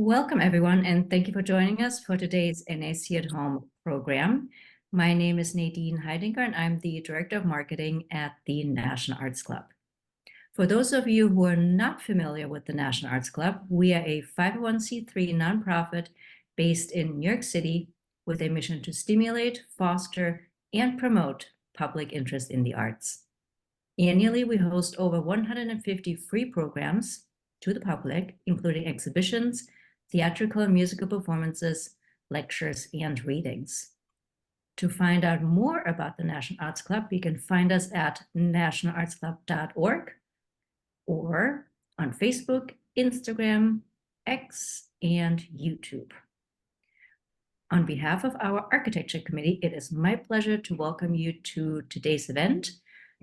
Welcome, everyone, and thank you for joining us for today's NAC at Home program. My name is Nadine Heidinger, and I'm the Director of Marketing at the National Arts Club. For those of you who are not familiar with the National Arts Club, we are a 501c3 nonprofit based in New York City with a mission to stimulate, foster, and promote public interest in the arts. Annually, we host over 150 free programs to the public, including exhibitions, theatrical and musical performances, lectures, and readings. To find out more about the National Arts Club, you can find us at nationalartsclub.org or on Facebook, Instagram, X, and YouTube. On behalf of our Architecture Committee, it is my pleasure to welcome you to today's event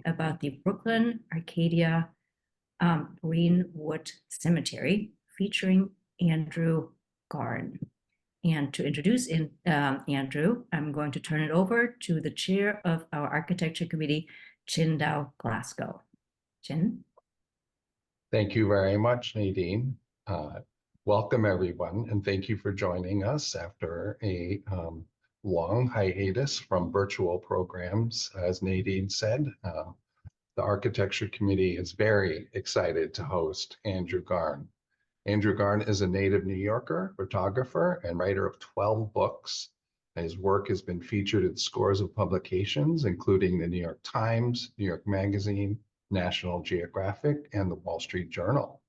about the Brooklyn Arcadia Greenwood Cemetery, featuring Andrew Garn. And to introduce Andrew, I'm going to turn it over to the chair of our Architecture Committee, Chin Dow Glasgow. Chin? Thank you very much, Nadine. Welcome, everyone, and thank you for joining us after a long hiatus from virtual programs. As Nadine said, the Architecture Committee is very excited to host Andrew Garn. Andrew Garn is a native New Yorker, photographer, and writer of 12 books. His work has been featured in scores of publications, including the New York Times, New York Magazine, National Geographic, and the Wall Street Journal.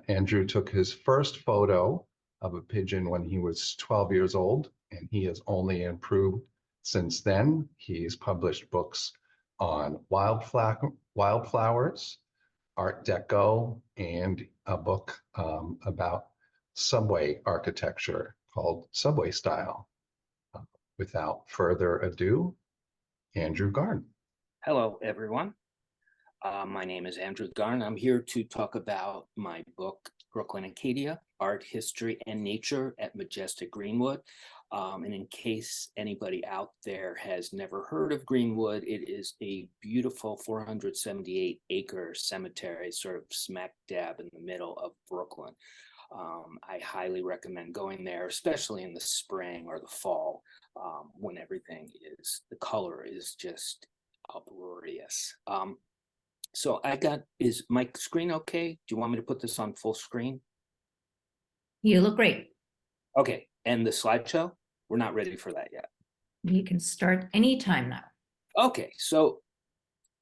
Andrew took his first photo of a pigeon when he was 12 years old, and he has only improved since then. He's published books on wildflowers, Art Deco, and a book about subway architecture called Subway Style. Without further ado, Andrew Garn. Hello, everyone. My name is Andrew Garn. I'm here to talk about my book, Brooklyn Arcadia, Art, History, and Nature at Majestic Greenwood. And in case anybody out there has never heard of Greenwood, it is a beautiful 478-acre cemetery, sort of smack dab in the middle of Brooklyn. I highly recommend going there, especially in the spring or the fall, when the color is just uproarious. So is my screen okay? Do you want me to put this on full screen? You look great. Okay, and the slideshow? We're not ready for that yet. You can start anytime now. Okay, so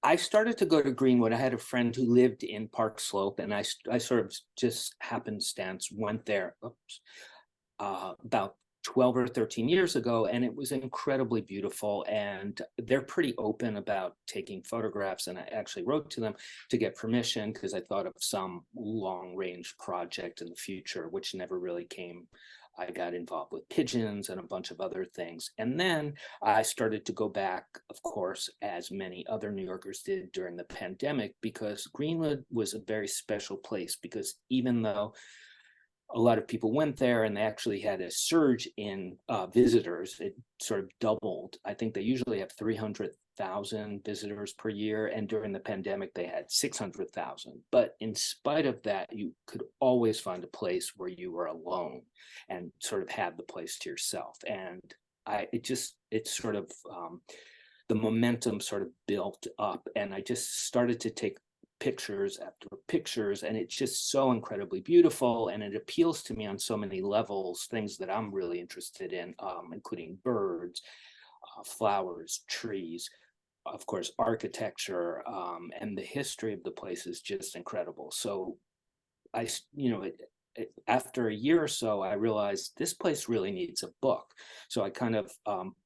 I started to go to Greenwood. I had a friend who lived in Park Slope, and I sort of just happenstance went there about 12 or 13 years ago, and it was incredibly beautiful, and they're pretty open about taking photographs, and I actually wrote to them to get permission because I thought of some long-range project in the future, which never really came. I got involved with pigeons and a bunch of other things. And then I started to go back, of course, as many other New Yorkers did during the pandemic, because Greenwood was a very special place, because even though a lot of people went there and they actually had a surge in visitors, it sort of doubled. I think they usually have 300,000 visitors per year, and during the pandemic they had 600,000. But in spite of that, you could always find a place where you were alone and sort of had the place to yourself. And the momentum sort of built up, and I just started to take pictures after pictures, and it's just so incredibly beautiful, and it appeals to me on so many levels, things that I'm really interested in, including birds, flowers, trees, of course, architecture, and the history of the place is just incredible. So after a year or so, I realized this place really needs a book. So I kind of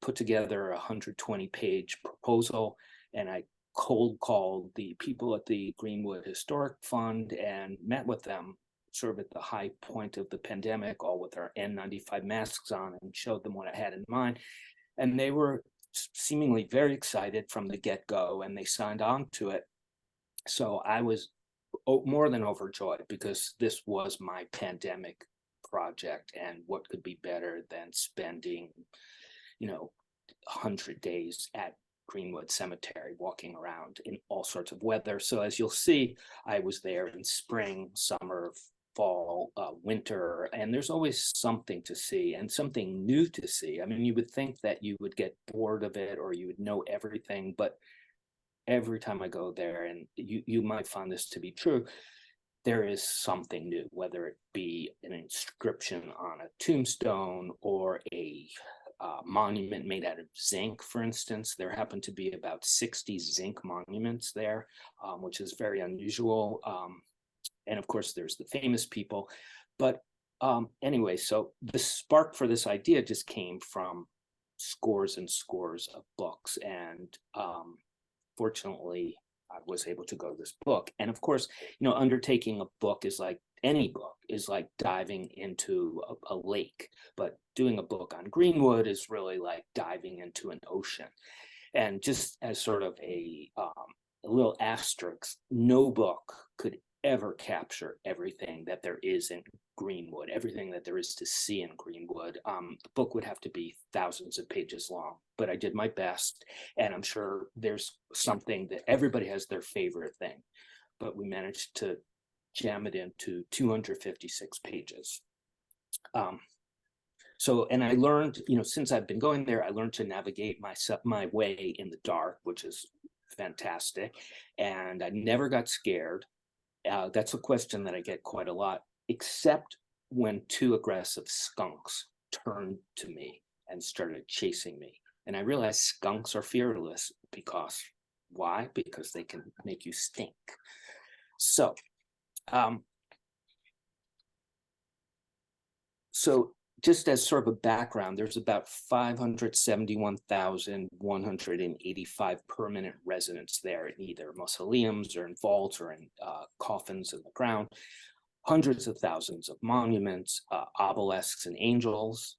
put together a 120-page proposal, and I cold called the people at the Greenwood Historic Fund and met with them sort of at the high point of the pandemic, all with our N95 masks on, and showed them what I had in mind. And they were seemingly very excited from the get-go, and they signed on to it. So I was more than overjoyed, because this was my pandemic project, and what could be better than spending 100 days at Greenwood Cemetery, walking around in all sorts of weather. So as you'll see, I was there in spring, summer of fall, winter, and there's always something to see and something new to see. I mean, you would think that you would get bored of it or you would know everything, but every time I go there, and you might find this to be true, there is something new, whether it be an inscription on a tombstone or a monument made out of zinc, for instance. There happen to be about 60 zinc monuments there, which is very unusual. And of course, there's the famous people. But anyway, so the spark for this idea just came from scores and scores of books. And fortunately, I was able to go to this book. And of course, you know, undertaking a book is like any book, is like diving into a lake. But doing a book on Greenwood is really like diving into an ocean. And just as sort of a little asterisk, no book could ever capture everything that there is in Greenwood, everything that there is to see in Greenwood. The book would have to be thousands of pages long, but I did my best, and I'm sure there's something that everybody has their favorite thing, but we managed to jam it into 256 pages. So, and I learned, you know, since I've been going there, I learned to navigate my way in the dark, which is fantastic, and I never got scared. That's a question that I get quite a lot, except when two aggressive skunks turned to me and started chasing me. And I realized skunks are fearless because, why? Because they can make you stink. So, just as sort of a background, there's about 571,185 permanent residents there in either mausoleums or in vaults or in coffins in the ground, hundreds of thousands of monuments, obelisks and angels.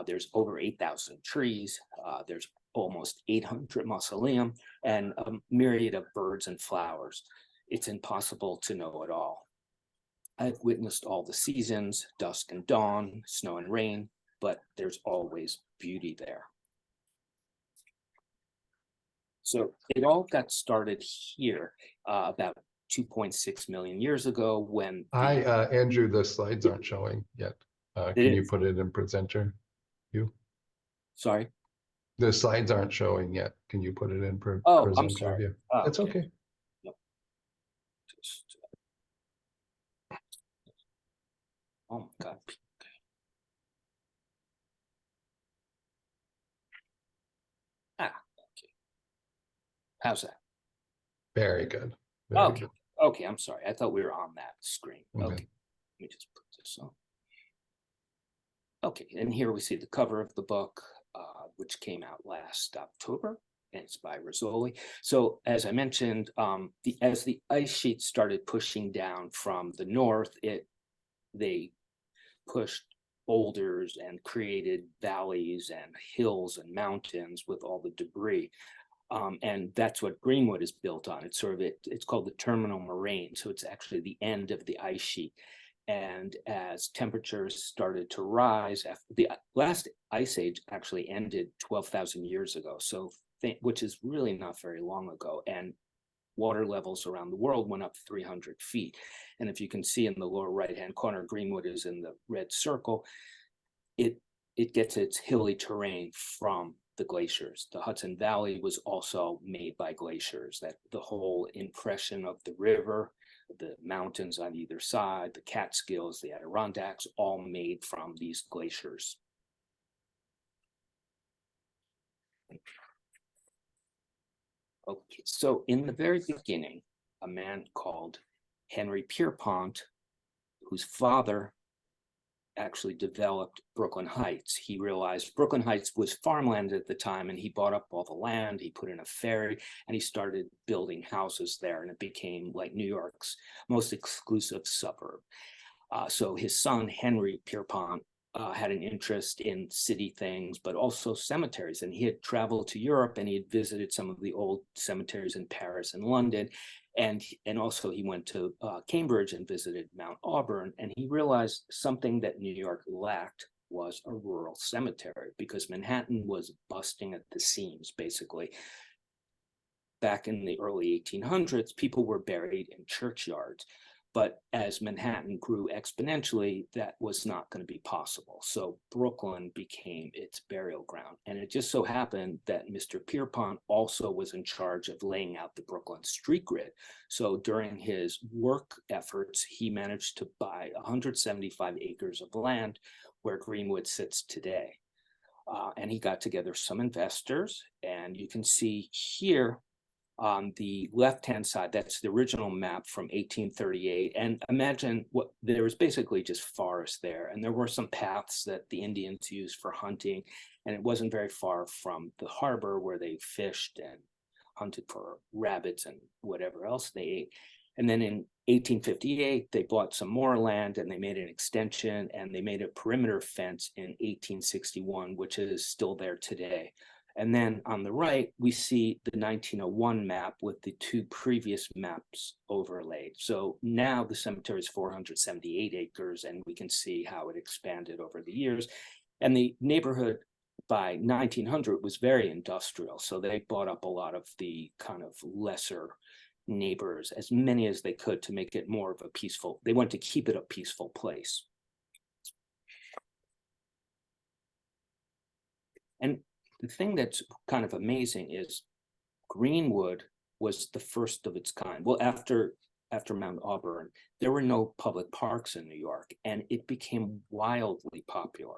There's over 8,000 trees. There's almost 800 mausoleum and a myriad of birds and flowers. It's impossible to know it all. I've witnessed all the seasons, dusk and dawn, snow and rain, but there's always beauty there. So it all got started here about 2.6 million years ago when— Hi, Andrew, the slides aren't showing yet. Can you put it in presenter view? Sorry? The slides aren't showing yet. Can you put it in I'm presenter sorry. view? That's okay. Yep. Oh my God. Okay. How's that? Very good. Very good. Okay, I'm sorry. I thought we were on that screen. Okay. Let me just put this on. Okay, and here we see the cover of the book, which came out last October, and it's by Rizzoli. So as I mentioned, as the ice sheet started pushing down from the north, they pushed boulders and created valleys and hills and mountains with all the debris. And that's what Greenwood is built on. It's it's called the terminal moraine. So it's actually the end of the ice sheet. And as temperatures started to rise, after the last ice age actually ended 12,000 years ago. So, which is really not very long ago. And water levels around the world went up 300 feet. And if you can see in the lower right-hand corner, Greenwood is in the red circle. It gets its hilly terrain from the glaciers. The Hudson Valley was also made by glaciers. That the whole impression of the river, the mountains on either side, the Catskills, the Adirondacks, all made from these glaciers. Okay, so in the very beginning, a man called Henry Pierpont, whose father actually developed Brooklyn Heights. He realized Brooklyn Heights was farmland at the time, and he bought up all the land, he put in a ferry, and he started building houses there, and it became like New York's most exclusive suburb. So his son, Henry Pierpont, had an interest in city things, but also cemeteries. And he had traveled to Europe and he had visited some of the old cemeteries in Paris and London. And also he went to Cambridge and visited Mount Auburn. And he realized something that New York lacked was a rural cemetery, because Manhattan was busting at the seams, basically. Back in the early 1800s, people were buried in churchyards. But as Manhattan grew exponentially, that was not going to be possible. So Brooklyn became its burial ground. And it just so happened that Mr. Pierpont also was in charge of laying out the Brooklyn street grid. So during his work efforts, he managed to buy 175 acres of land where Greenwood sits today. And he got together some investors, and you can see here on the left-hand side, that's the original map from 1838. And imagine what, there was basically just forest there. And there were some paths that the Indians used for hunting. And it wasn't very far from the harbor where they fished and hunted for rabbits and whatever else they ate. And then in 1858, they bought some more land and they made an extension, and they made a perimeter fence in 1861, which is still there today. And then on the right, we see the 1901 map with the two previous maps overlaid. So now the cemetery is 478 acres, and we can see how it expanded over the years. And the neighborhood by 1900 was very industrial. So they bought up a lot of the kind of lesser neighbors, as many as they could, to make it more of a peaceful, they wanted to keep it a peaceful place. And the thing that's kind of amazing is Greenwood was the first of its kind. Well, after Mount Auburn, there were no public parks in New York, and it became wildly popular.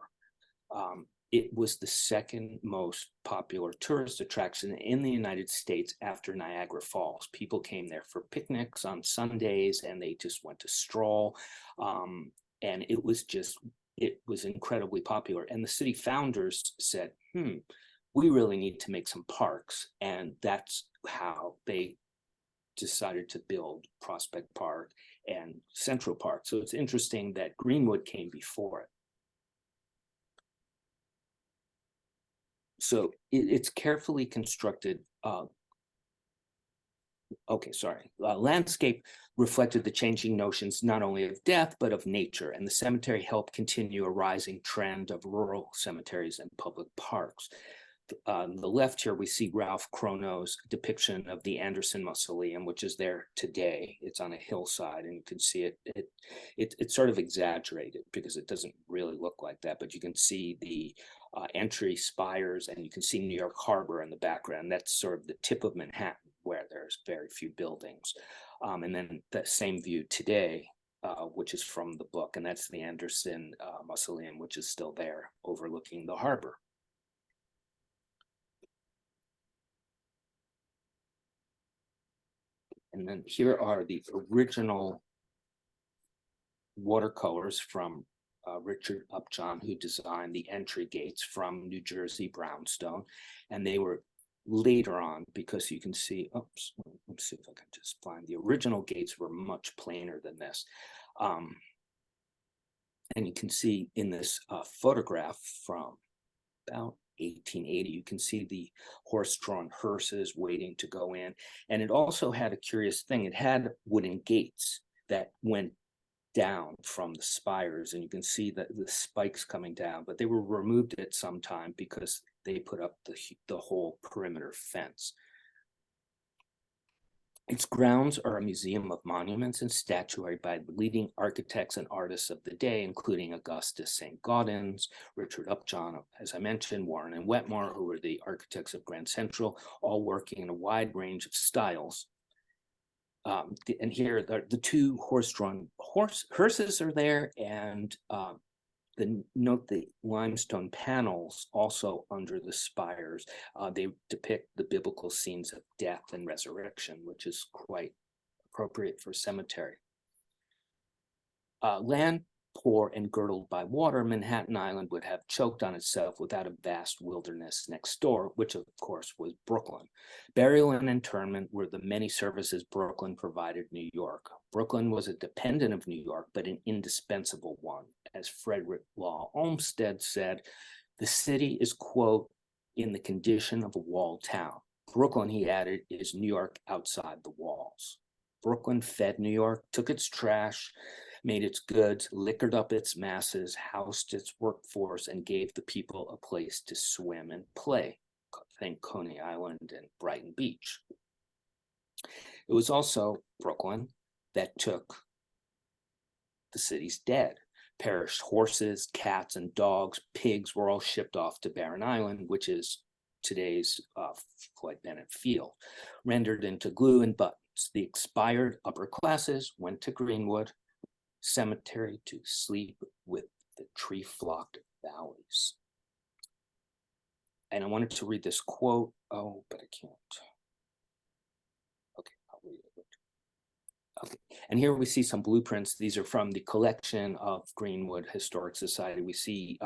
It was the second most popular tourist attraction in the United States after Niagara Falls. People came there for picnics on Sundays, and they just went to stroll. And it was incredibly popular. And the city founders said, we really need to make some parks. And that's how they decided to build Prospect Park and Central Park. So it's interesting that Greenwood came before it. So it's carefully constructed. Landscape reflected the changing notions not only of death, but of nature. And the cemetery helped continue a rising trend of rural cemeteries and public parks. On the left here, we see Ralph Krono's depiction of the Anderson Mausoleum, which is there today. It's on a hillside, and you can see it's sort of exaggerated because it doesn't really look like that, but you can see the entry spires, and you can see New York Harbor in the background. That's sort of the tip of Manhattan, where there's very few buildings. And then that same view today, which is from the book, and that's the Anderson Mausoleum, which is still there overlooking the harbor. And then here are the original watercolors from Richard Upjohn, who designed the entry gates from New Jersey brownstone. And they were later on, because you can see, oops, let's see if I can just find, the original gates were much plainer than this. And you can see in this photograph from about 1880, you can see the horse-drawn hearses waiting to go in. And it also had a curious thing. It had wooden gates that went down from the spires, and you can see that the spikes coming down, but they were removed at some time because they put up the whole perimeter fence. Its grounds are a museum of monuments and statuary by leading architects and artists of the day, including Augustus St. Gaudens, Richard Upjohn, as I mentioned, Warren and Wetmore, who were the architects of Grand Central, all working in a wide range of styles. And here the two horse-drawn hearses are there, and note the limestone panels also under the spires. They depict the biblical scenes of death and resurrection, which is quite appropriate for cemetery. Land poor and girdled by water, Manhattan Island would have choked on itself without a vast wilderness next door, which of course was Brooklyn. Burial and interment were the many services Brooklyn provided New York. Brooklyn was a dependent of New York, but an indispensable one. As Frederick Law Olmsted said, the city is, quote, in the condition of a walled town. Brooklyn, he added, is New York outside the walls. Brooklyn fed New York, took its trash, made its goods, liquored up its masses, housed its workforce, and gave the people a place to swim and play. Think Coney Island and Brighton Beach. It was also Brooklyn that took the city's dead. Perished horses, cats, and dogs, pigs were all shipped off to Barren Island, which is today's Floyd Bennett Field, rendered into glue and buttons. The expired upper classes went to Greenwood Cemetery to sleep with the tree-flocked valleys. And I wanted to read this quote. Oh, but I can't. Okay, I'll read it. Okay. And here we see some blueprints. These are from the collection of Greenwood Historic Society. We see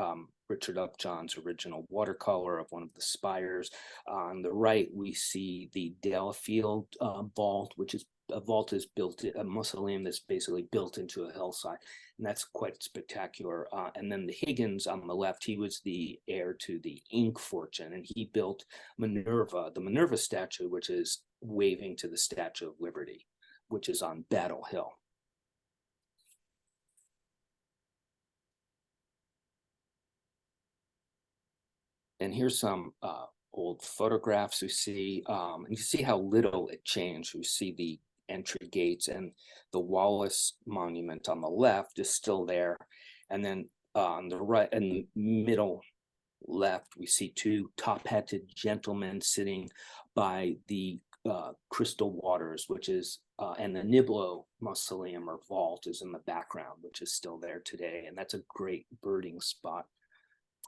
Richard Upjohn's original watercolor of one of the spires. On the right, we see the Delafield vault, which is a vault is built, a mausoleum that's basically built into a hillside. And that's quite spectacular. And then the Higgins on the left, he was the heir to the ink fortune, and he built Minerva, the Minerva statue, which is waving to the Statue of Liberty, which is on Battle Hill. And here's some old photographs we see, and you see how little it changed. We see the entry gates, and the Wallace Monument on the left is still there. And then on the right and middle left, we see two top-hatted gentlemen sitting by the Crystal Waters, which is, and the Niblo Mausoleum or vault is in the background, which is still there today. And that's a great birding spot.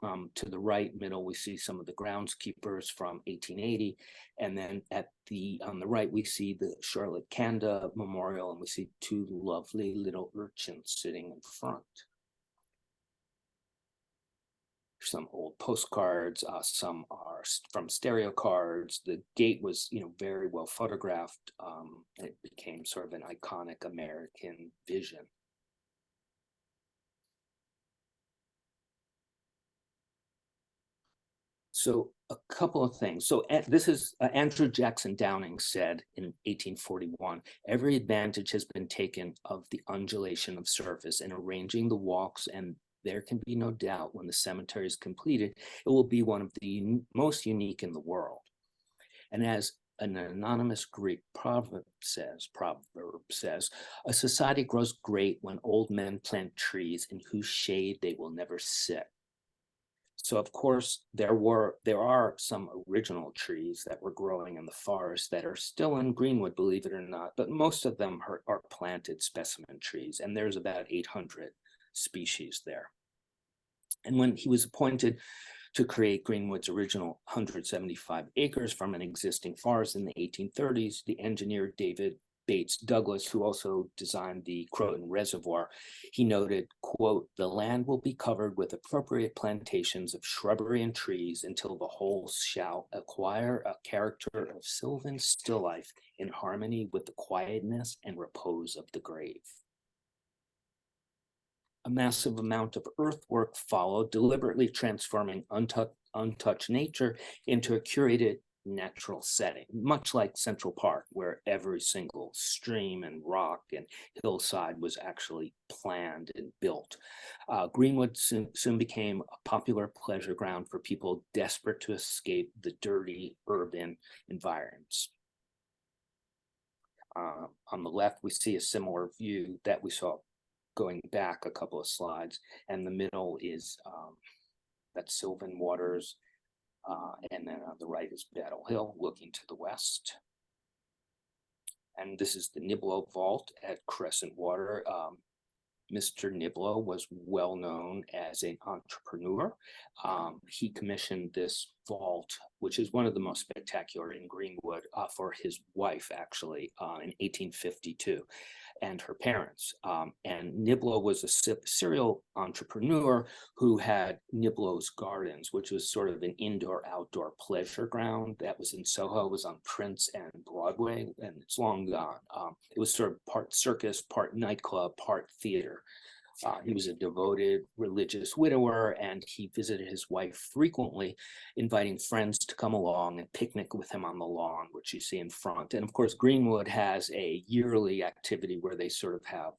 To the right middle, we see some of the groundskeepers from 1880. And then on the right, we see the Charlotte Canda Memorial, and we see two lovely little urchins sitting in front. Some old postcards, some are from stereo cards. The gate was, very well photographed. It became sort of an iconic American vision. So a couple of things. So this is Andrew Jackson Downing said in 1841, every advantage has been taken of the undulation of surface in arranging the walks, and there can be no doubt when the cemetery is completed, it will be one of the most unique in the world. And as an anonymous Greek proverb says, a society grows great when old men plant trees in whose shade they will never sit. So of course, there are some original trees that were growing in the forest that are still in Greenwood, believe it or not, but most of them are planted specimen trees, and there's about 800 species there. And when he was appointed to create Greenwood's original 175 acres from an existing forest in the 1830s, the engineer David Bates Douglas, who also designed the Croton Reservoir, he noted, quote, "The land will be covered with appropriate plantations of shrubbery and trees until the whole shall acquire a character of sylvan still life in harmony with the quietness and repose of the grave." A massive amount of earthwork followed, deliberately transforming untouched nature into a curated natural setting, much like Central Park, where every single stream and rock and hillside was actually planned and built. Greenwood soon became a popular pleasure ground for people desperate to escape the dirty urban environments. On the left, we see a similar view that we saw going back a couple of slides, and the middle is that's Sylvan Waters. And then on the right is Battle Hill, looking to the west. And this is the Niblo Vault at Crescent Water. Mr. Niblo was well known as an entrepreneur. He commissioned this vault, which is one of the most spectacular in Greenwood, for his wife, actually, in 1852. And her parents. And Niblo was a serial entrepreneur who had Niblo's Gardens, which was sort of an indoor-outdoor pleasure ground that was in Soho. It was on Prince and Broadway, and it's long gone. It was sort of part circus, part nightclub, part theater. He was a devoted religious widower, and he visited his wife frequently, inviting friends to come along and picnic with him on the lawn, which you see in front. And of course, Greenwood has a yearly activity where they sort of have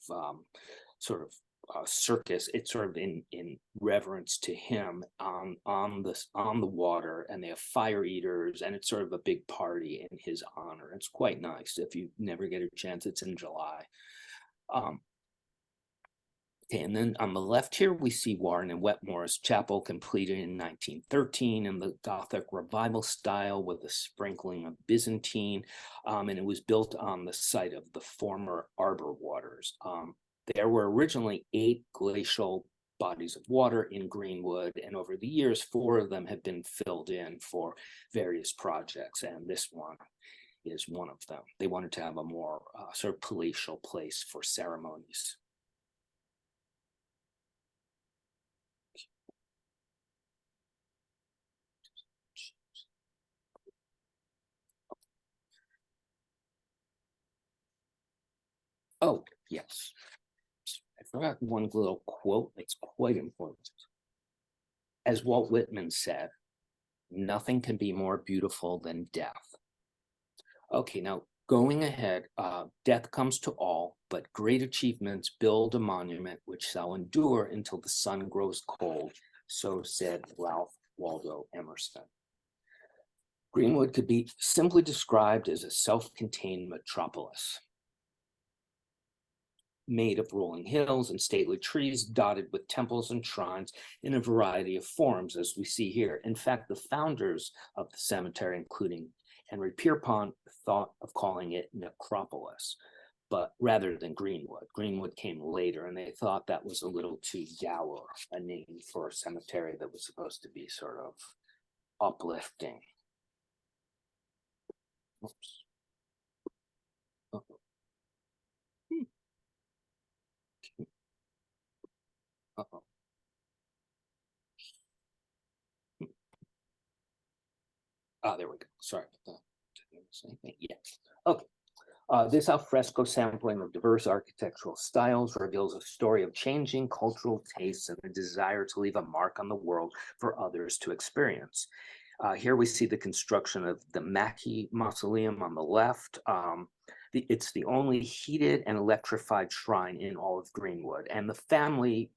circus. It's sort of in reverence to him on the water, and they have fire eaters, and it's sort of a big party in his honor. It's quite nice. If you never get a chance, it's in July. Okay, and then on the left here, we see Warren and Wetmore's chapel, completed in 1913 in the Gothic revival style with a sprinkling of Byzantine, and it was built on the site of the former Arbor Waters. There were originally 8 glacial bodies of water in Greenwood, and over the years, 4 of them have been filled in for various projects, and this one is one of them. They wanted to have a more sort of palatial place for ceremonies. Oh, yes. I forgot one little quote that's quite important. As Walt Whitman said, nothing can be more beautiful than death. Okay, now going ahead, death comes to all, but great achievements build a monument which shall endure until the sun grows cold. So said Ralph Waldo Emerson. Greenwood could be simply described as a self-contained metropolis, made of rolling hills and stately trees, dotted with temples and shrines in a variety of forms, as we see here. In fact, the founders of the cemetery, including Henry Pierpont, thought of calling it Necropolis, but rather than Greenwood. Greenwood came later, and they thought that was a little too dour a name for a cemetery that was supposed to be sort of uplifting. Oops. Uh-oh. Uh-oh. There we go. Sorry about that. Yes. Okay. This alfresco sampling of diverse architectural styles reveals a story of changing cultural tastes and a desire to leave a mark on the world for others to experience. Here we see the construction of the Mackey Mausoleum on the left. It's the only heated and electrified shrine in all of Greenwood, and the family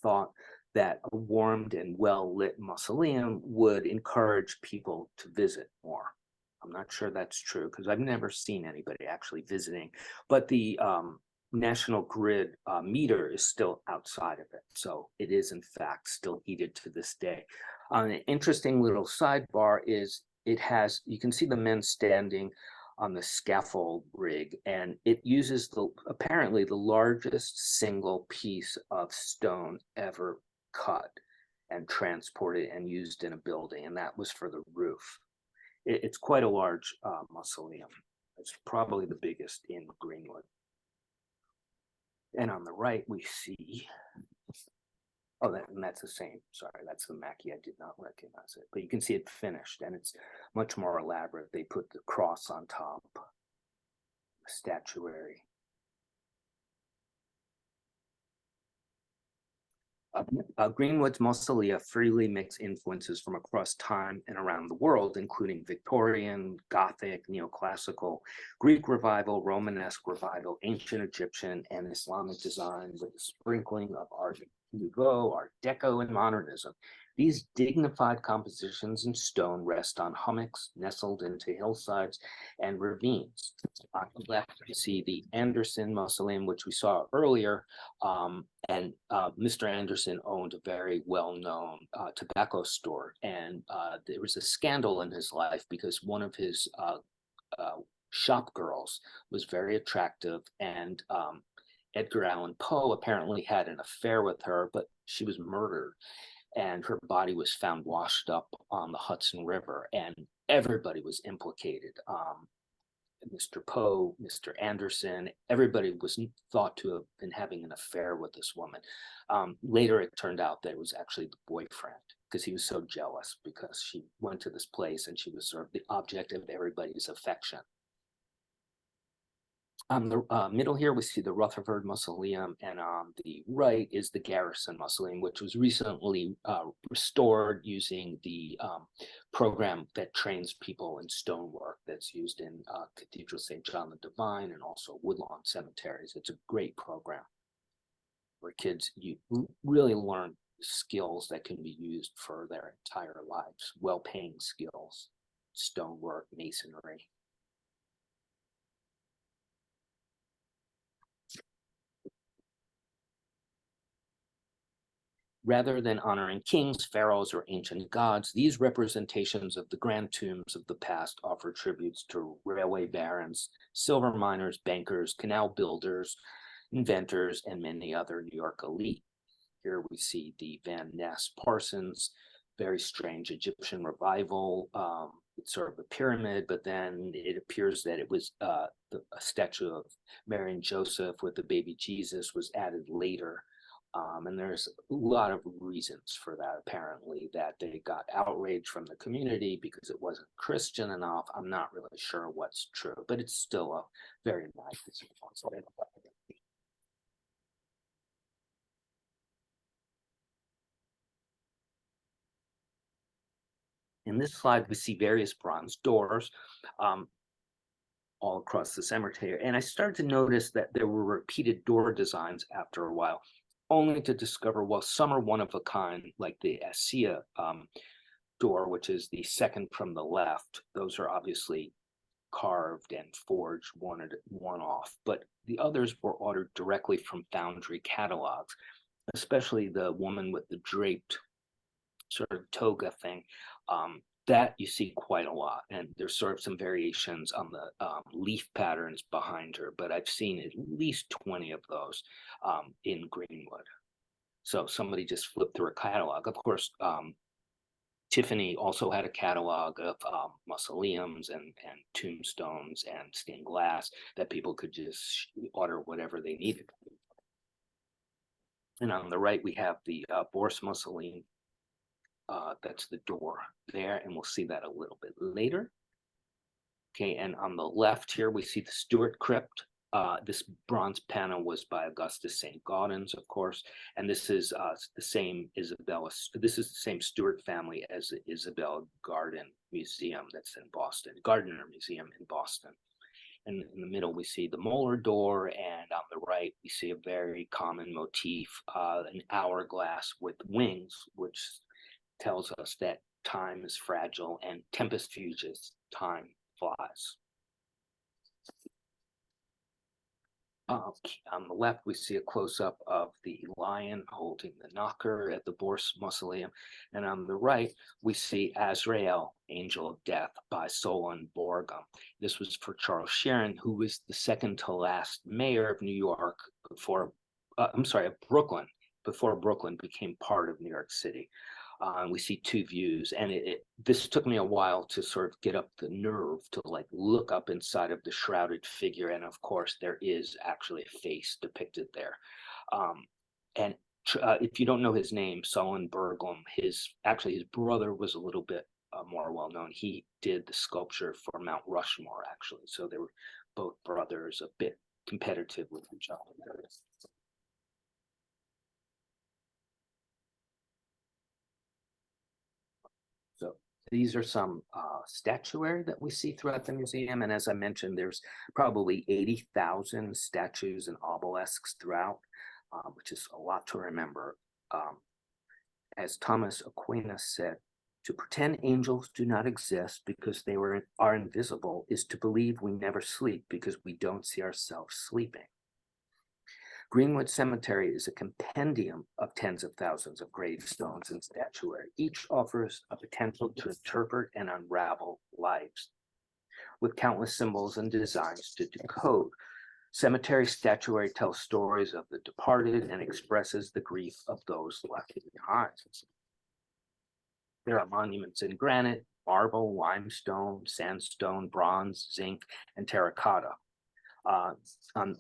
thought that a warmed and well-lit mausoleum would encourage people to visit more. I'm not sure that's true because I've never seen anybody actually visiting, but the National Grid meter is still outside of it. So it is in fact still heated to this day. An interesting little sidebar is it has, you can see the men standing on the scaffold rig, and it uses apparently the largest single piece of stone ever cut and transported and used in a building, and that was for the roof. It's quite a large mausoleum. It's probably the biggest in Greenwood. And on the right, we see, and that's the same. Sorry, that's the Mackey. I did not recognize it, but you can see it finished, and it's much more elaborate. They put the cross on top, the statuary. Greenwood's mausolea freely mix influences from across time and around the world, including Victorian, Gothic, Neoclassical, Greek Revival, Romanesque Revival, Ancient Egyptian, and Islamic design with a sprinkling of Art Nouveau, Art Deco, and Modernism. These dignified compositions in stone rest on hummocks nestled into hillsides and ravines. On the left, you see the Anderson Mausoleum, which we saw earlier, and Mr. Anderson owned a very well-known tobacco store, and there was a scandal in his life because one of his shop girls was very attractive, and Edgar Allan Poe apparently had an affair with her, but she was murdered, and her body was found washed up on the Hudson River, and everybody was implicated. Mr. Poe, Mr. Anderson, everybody was thought to have been having an affair with this woman. Later, it turned out that it was actually the boyfriend because he was so jealous because she went to this place and she was sort of the object of everybody's affection. On the middle here, we see the Rutherford Mausoleum, and on the right is the Garrison Mausoleum, which was recently restored using the program that trains people in stonework that's used in Cathedral St. John the Divine and also Woodlawn cemeteries. It's a great program where kids really learn skills that can be used for their entire lives, well-paying skills, stonework, masonry. Rather than honoring kings, pharaohs, or ancient gods, these representations of the grand tombs of the past offer tributes to railway barons, silver miners, bankers, canal builders, inventors, and many other New York elite. Here we see the Van Ness Parsons, very strange Egyptian revival. It's sort of a pyramid, but then it appears that it was a statue of Mary and Joseph with the baby Jesus was added later. And there's a lot of reasons for that, apparently, that they got outraged from the community because it wasn't Christian enough. I'm not really sure what's true, but it's still a very nice response. In this slide, we see various bronze doors all across the cemetery. And I started to notice that there were repeated door designs after a while, only to discover, well, some are one of a kind, like the Assia door, which is the second from the left. Those are obviously carved and forged one off, but the others were ordered directly from foundry catalogs, especially the woman with the draped sort of toga thing. That you see quite a lot, and there's sort of some variations on the leaf patterns behind her, but I've seen at least 20 of those in Greenwood. So somebody just flipped through a catalog. Of course, Tiffany also had a catalog of mausoleums and tombstones and stained glass that people could just order whatever they needed. And on the right, we have the Bourse Mausoleum. That's the door there, and we'll see that a little bit later. Okay, and on the left here, we see the Stuart crypt. This bronze panel was by Augustus St. Gaudens, of course, and this is the same Isabella. This is the same Stuart family as the Isabella Garden Museum that's in Boston, Gardner Museum in Boston. And in the middle, we see the molar door, and on the right, we see a very common motif, an hourglass with wings, which tells us that time is fragile and tempest fuges, time flies. On the left, we see a close-up of the lion holding the knocker at the Bourse Mausoleum. And on the right, we see Azrael, Angel of Death, by Solon Borgum. This was for Charles Sharon, who was the second to last mayor of New York before, of Brooklyn, before Brooklyn became part of New York City. We see two views, and this took me a while to sort of get up the nerve to like look up inside of the shrouded figure, and of course there is actually a face depicted there. And if you don't know his name, Solon Borgum, his brother was a little bit more well known. He did the sculpture for Mount Rushmore, actually, so they were both brothers, a bit competitive with each other. So these are some statuary that we see throughout the museum. And as I mentioned, there's probably 80,000 statues and obelisks throughout, which is a lot to remember. As Thomas Aquinas said, to pretend angels do not exist because they are invisible is to believe we never sleep because we don't see ourselves sleeping. Greenwood Cemetery is a compendium of tens of thousands of gravestones and statuary. Each offers a potential to interpret and unravel lives, with countless symbols and designs to decode. Cemetery statuary tells stories of the departed and expresses the grief of those left behind. There are monuments in granite, marble, limestone, sandstone, bronze, zinc, and terracotta. On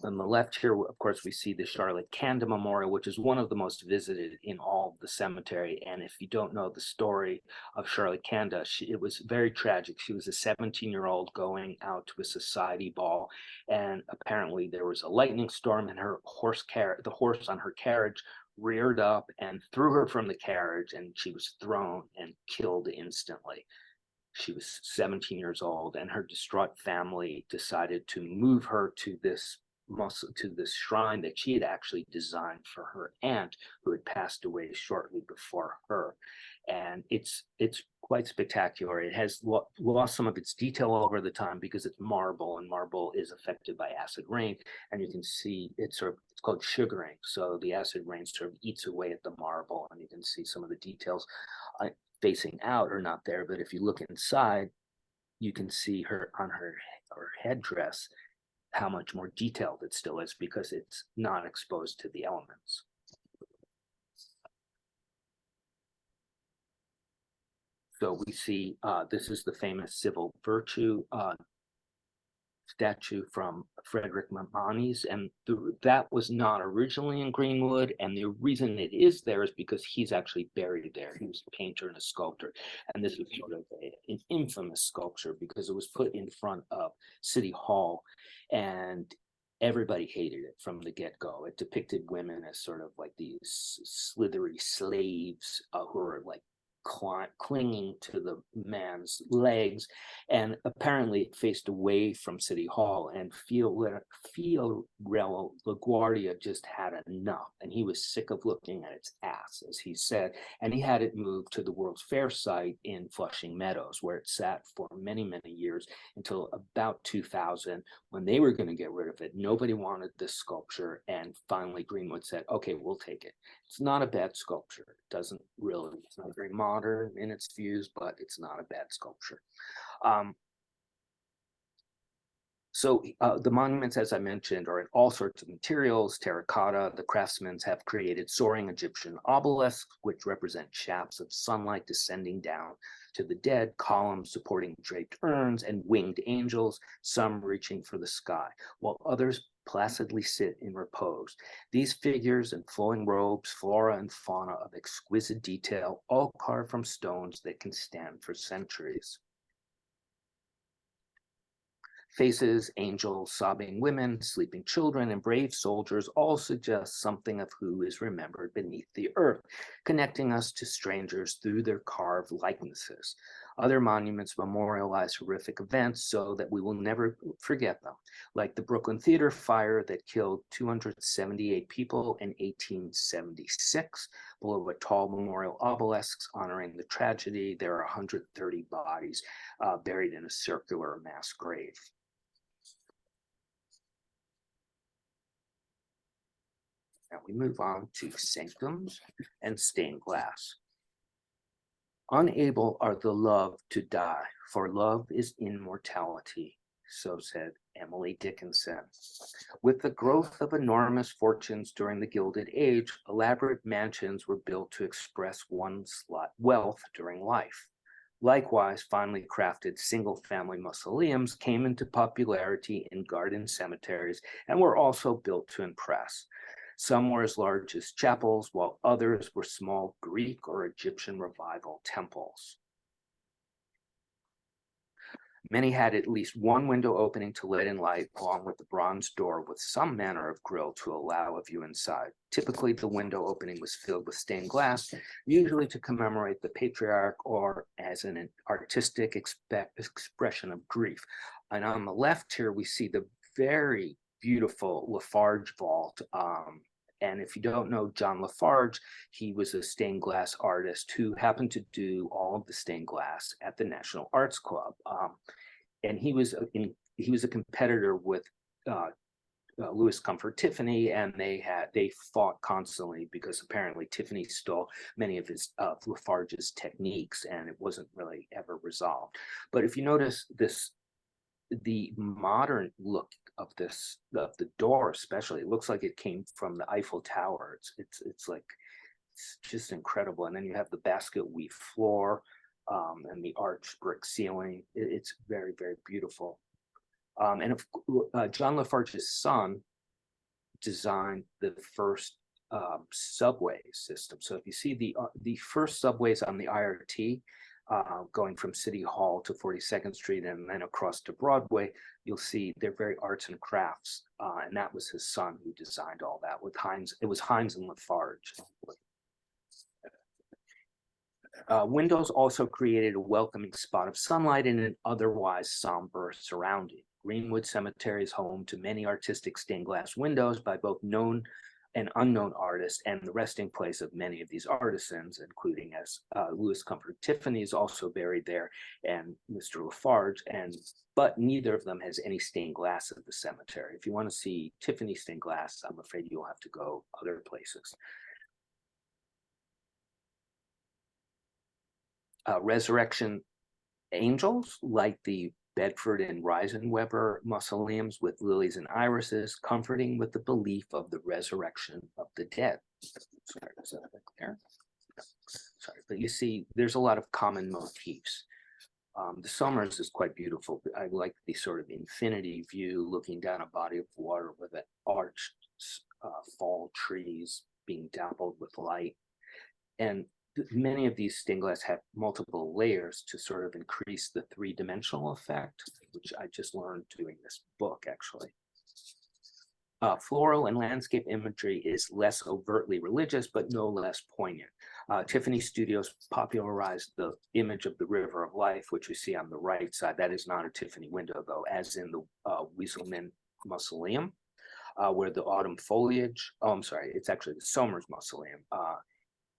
the left here, of course, we see the Charlotte Kanda Memorial, which is one of the most visited in all of the cemetery. And if you don't know the story of Charlotte Kanda, it was very tragic. She was a 17-year-old going out to a society ball, and apparently there was a lightning storm, and the horse on her carriage reared up and threw her from the carriage, and she was thrown and killed instantly. She was 17 years old, and her distraught family decided to move her to this to this shrine that she had actually designed for her aunt, who had passed away shortly before her. And it's quite spectacular. It has lost some of its detail over the time because it's marble, and marble is affected by acid rain. And you can see it's called sugaring. So the acid rain sort of eats away at the marble, and you can see some of the details facing out are not there. But if you look inside, you can see her on her headdress how much more detailed it still is because it's not exposed to the elements. So we see this is the famous civil virtue statue from Frederick Mamani's, and that was not originally in Greenwood, and the reason it is there is because he's actually buried there. He was a painter and a sculptor, and this is sort of an infamous sculpture because it was put in front of City Hall, and everybody hated it from the get-go. It depicted women as sort of like these slithery slaves who are like clinging to the man's legs, and apparently it faced away from City Hall, and Fiorello LaGuardia just had enough, and he was sick of looking at its ass, as he said, and he had it moved to the World's Fair site in Flushing Meadows, where it sat for many, many years until about 2000, when they were going to get rid of it. Nobody wanted this sculpture, and finally Greenwood said, okay, we'll take it. It's not a bad sculpture. It doesn't really, it's not very modern in its views, but it's not a bad sculpture. So the monuments, as I mentioned, are in all sorts of materials, terracotta. The craftsmen have created soaring Egyptian obelisks, which represent shafts of sunlight descending down to the dead, columns supporting draped urns, and winged angels, some reaching for the sky, while others placidly sit in repose. These figures in flowing robes, flora and fauna of exquisite detail, all carved from stones that can stand for centuries. Faces, angels, sobbing women, sleeping children, and brave soldiers all suggest something of who is remembered beneath the earth, connecting us to strangers through their carved likenesses. Other monuments memorialize horrific events so that we will never forget them, like the Brooklyn Theater fire that killed 278 people in 1876. Below a tall memorial obelisk honoring the tragedy, there are 130 bodies buried in a circular mass grave. Now we move on to sanctums and stained glass. Unable are the loved to die, for love is immortality, so said Emily Dickinson. With the growth of enormous fortunes during the Gilded Age, elaborate mansions were built to express one's wealth during life. Likewise, finely crafted single-family mausoleums came into popularity in garden cemeteries and were also built to impress. Some were as large as chapels, while others were small Greek or Egyptian revival temples. Many had at least one window opening to let in light, along with the bronze door with some manner of grille to allow a view inside. Typically, the window opening was filled with stained glass, usually to commemorate the patriarch or as an artistic expression of grief. And on the left here, we see the very beautiful Lafarge vault. And if you don't know John Lafarge, he was a stained glass artist who happened to do all of the stained glass at the National Arts Club. And he was a competitor with Louis Comfort Tiffany, and they fought constantly because apparently Tiffany stole many of his Lafarge's techniques, and it wasn't really ever resolved. But if you notice the modern look of the door especially, it looks like it came from the Eiffel Tower. It's just incredible. And then you have the basket weave floor and the arched brick ceiling. It's very, very beautiful. And John Lafarge's son designed the first subway system. So if you see the first subways on the IRT, going from City Hall to 42nd Street and then across to Broadway, you'll see they're very arts and crafts. And that was his son who designed all that with Heinz. It was Heinz and Lafarge. Windows also created a welcoming spot of sunlight in an otherwise somber surrounding. Greenwood Cemetery is home to many artistic stained glass windows by both known and unknown artists, and the resting place of many of these artisans, including as Louis Comfort Tiffany is also buried there, and Mr. Lafarge, but neither of them has any stained glass at the cemetery. If you want to see Tiffany stained glass, I'm afraid you'll have to go other places. Resurrection angels, like the Bedford and Reisenweber mausoleums with lilies and irises, comforting with the belief of the resurrection of the dead. Sorry, is that clear? Sorry, but you see, there's a lot of common motifs. The Somers is quite beautiful. I like the sort of infinity view looking down a body of water with an arched fall trees being dappled with light. And many of these stained glass have multiple layers to sort of increase the three-dimensional effect, which I just learned doing this book, actually. Floral and landscape imagery is less overtly religious, but no less poignant. Tiffany Studios popularized the image of the river of life, which we see on the right side. That is not a Tiffany window, though, as in the Wieselman Mausoleum, where the autumn foliage, I'm sorry, it's actually the Somers Mausoleum,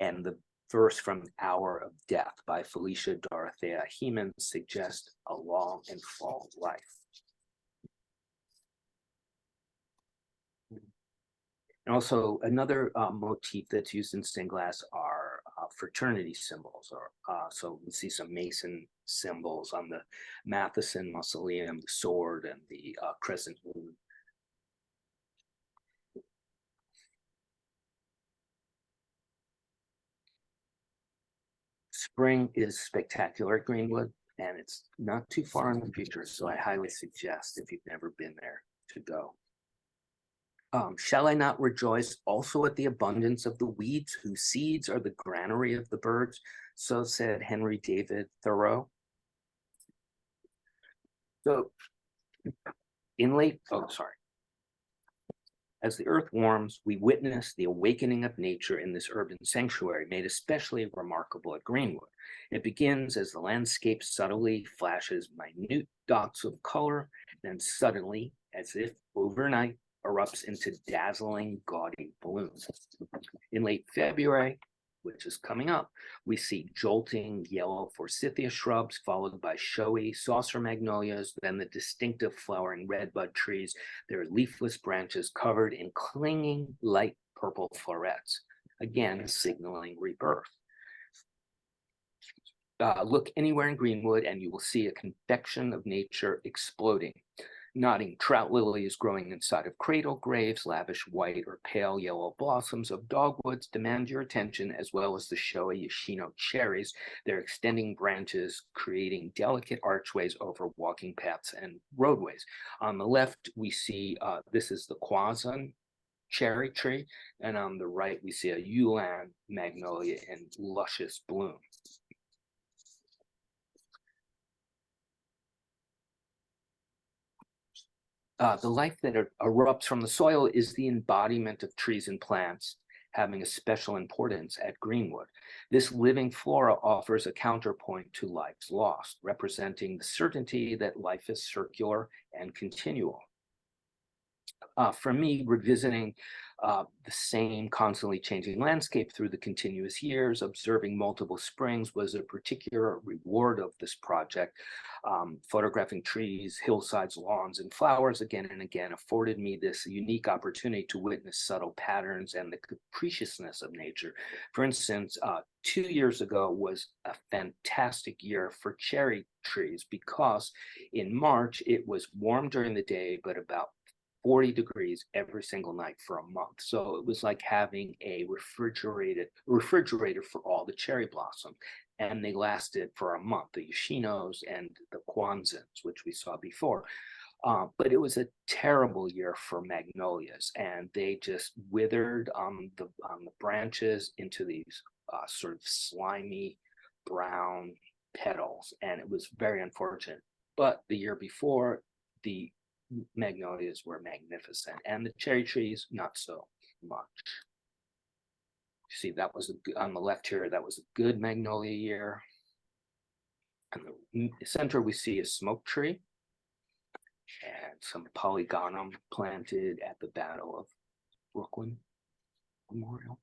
and the verse from Hour of Death by Felicia Dorothea Heeman suggests a long and full life. And also another motif that's used in stained glass are fraternity symbols. So we see some Mason symbols on the Matheson Mausoleum, the sword and the crescent moon. Spring is spectacular at Greenwood, and it's not too far in the future, so I highly suggest, if you've never been there, to go. Shall I not rejoice also at the abundance of the weeds, whose seeds are the granary of the birds? So said Henry David Thoreau. So as the earth warms, we witness the awakening of nature in this urban sanctuary, made especially remarkable at Greenwood. It begins as the landscape subtly flashes minute dots of color, then suddenly, as if overnight, erupts into dazzling, gaudy blooms. In late February, which is coming up, we see jolting yellow forsythia shrubs, followed by showy saucer magnolias, then the distinctive flowering redbud trees, their leafless branches covered in clinging light purple florets, again signaling rebirth. Look anywhere in Greenwood and you will see a confection of nature exploding. Nodding trout lilies growing inside of cradle graves, lavish white or pale yellow blossoms of dogwoods demand your attention, as well as the showy Yoshino cherries, their extending branches creating delicate archways over walking paths and roadways. On the left, we see, this is the Quasan cherry tree, and on the right, we see a Yulan magnolia in luscious bloom. The life that erupts from the soil is the embodiment of trees and plants, having a special importance at Greenwood. This living flora offers a counterpoint to life's lost, representing the certainty that life is circular and continual. For me, revisiting the same constantly changing landscape through the continuous years, observing multiple springs was a particular reward of this project. Photographing trees, hillsides, lawns, and flowers again and again afforded me this unique opportunity to witness subtle patterns and the capriciousness of nature. For instance, 2 years ago was a fantastic year for cherry trees because in March it was warm during the day, but about 40 degrees every single night for a month. So it was like having a refrigerator for all the cherry blossom. And they lasted for a month, the Yoshinos and the Kwanzans, which we saw before. But it was a terrible year for magnolias, and they just withered on the branches into these sort of slimy brown petals. And it was very unfortunate. But the year before, the magnolias were magnificent, and the cherry trees not so much. You see, that was on the left here, that was a good magnolia year. In the center, we see a smoke tree. and some polygonum planted at the Battle of Brooklyn Memorial.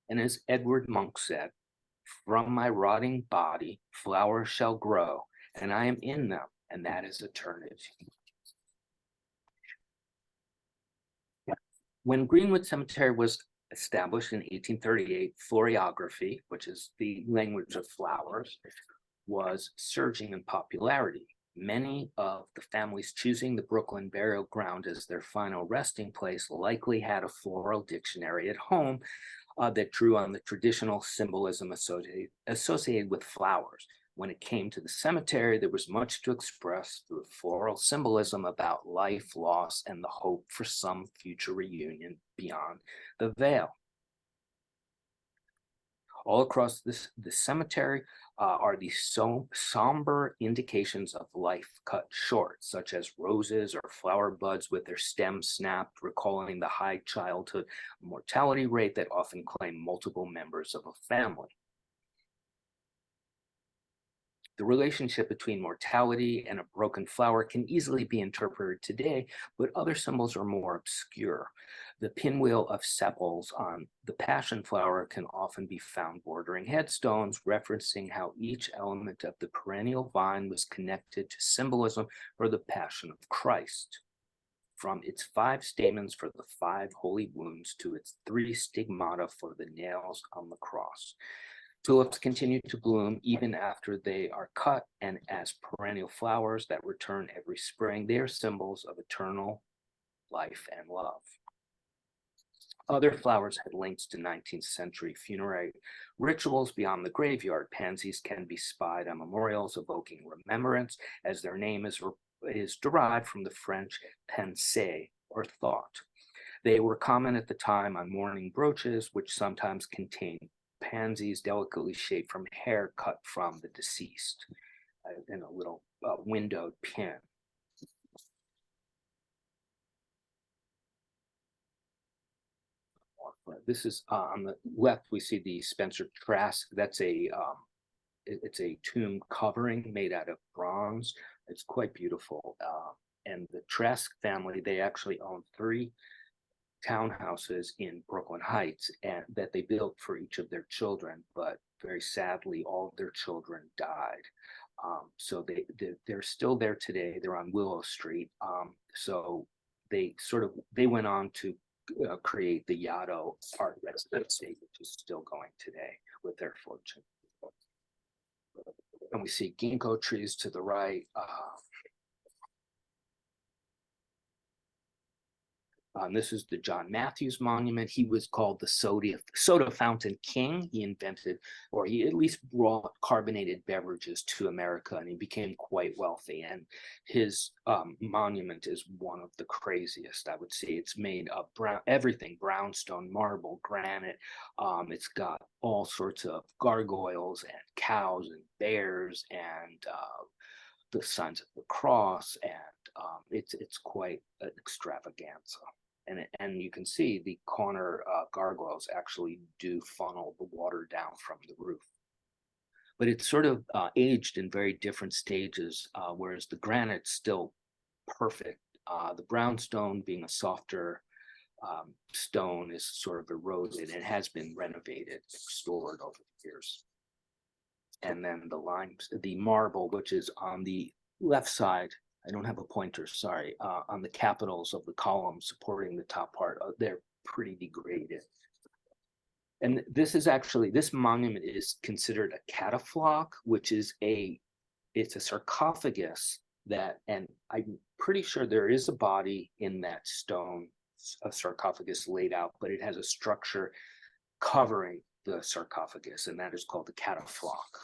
And as Edward Monk said, "From my rotting body, flowers shall grow, and I am in them, and that is eternity." When Greenwood Cemetery was established in 1838, floriography, which is the language of flowers, was surging in popularity. Many of the families choosing the Brooklyn burial ground as their final resting place likely had a floral dictionary at home that drew on the traditional symbolism associated with flowers. When it came to the cemetery, there was much to express through floral symbolism about life, loss, and the hope for some future reunion beyond the veil. All across the cemetery are these somber indications of life cut short, such as roses or flower buds with their stems snapped, recalling the high childhood mortality rate that often claim multiple members of a family. The relationship between mortality and a broken flower can easily be interpreted today, but other symbols are more obscure. The pinwheel of sepals on the passion flower can often be found bordering headstones, referencing how each element of the perennial vine was connected to symbolism for the passion of Christ. From its 5 stamens for the 5 holy wounds to its 3 stigmata for the nails on the cross. Tulips continue to bloom even after they are cut, and as perennial flowers that return every spring, they are symbols of eternal life and love. Other flowers had links to 19th century funerary rituals beyond the graveyard. Pansies can be spied on memorials evoking remembrance, as their name is derived from the French pensée, or thought. They were common at the time on mourning brooches, which sometimes contained pansies delicately shaped from hair cut from the deceased in a little windowed pin. This is on the left, we see the Spencer Trask. That's it's a tomb covering made out of bronze. It's quite beautiful. And the Trask family, they actually own 3 townhouses in Brooklyn Heights, and that they built for each of their children, but very sadly, all of their children died. So they're still there today. They're on Willow Street. So they went on to create the Yaddo Art Residency, which is still going today with their fortune. And we see ginkgo trees to the right. This is the John Matthews Monument. He was called the soda fountain king. He invented, or he at least brought carbonated beverages to America, and he became quite wealthy. And his monument is one of the craziest, I would say. It's made of everything, brownstone, marble, granite. It's got all sorts of gargoyles and cows and bears and the signs of the cross, and it's quite an extravaganza. And you can see the corner gargoyles actually do funnel the water down from the roof. But it's sort of aged in very different stages, whereas the granite's still perfect. The brownstone, being a softer stone, is sort of eroded and has been renovated, restored over the years. And then the marble, which is on the left side, I don't have a pointer, sorry, on the capitals of the columns supporting the top part, they're pretty degraded. And this monument is considered a catafalque, which is it's a sarcophagus and I'm pretty sure there is a body in that stone, a sarcophagus laid out, but it has a structure covering the sarcophagus, and that is called the catafalque.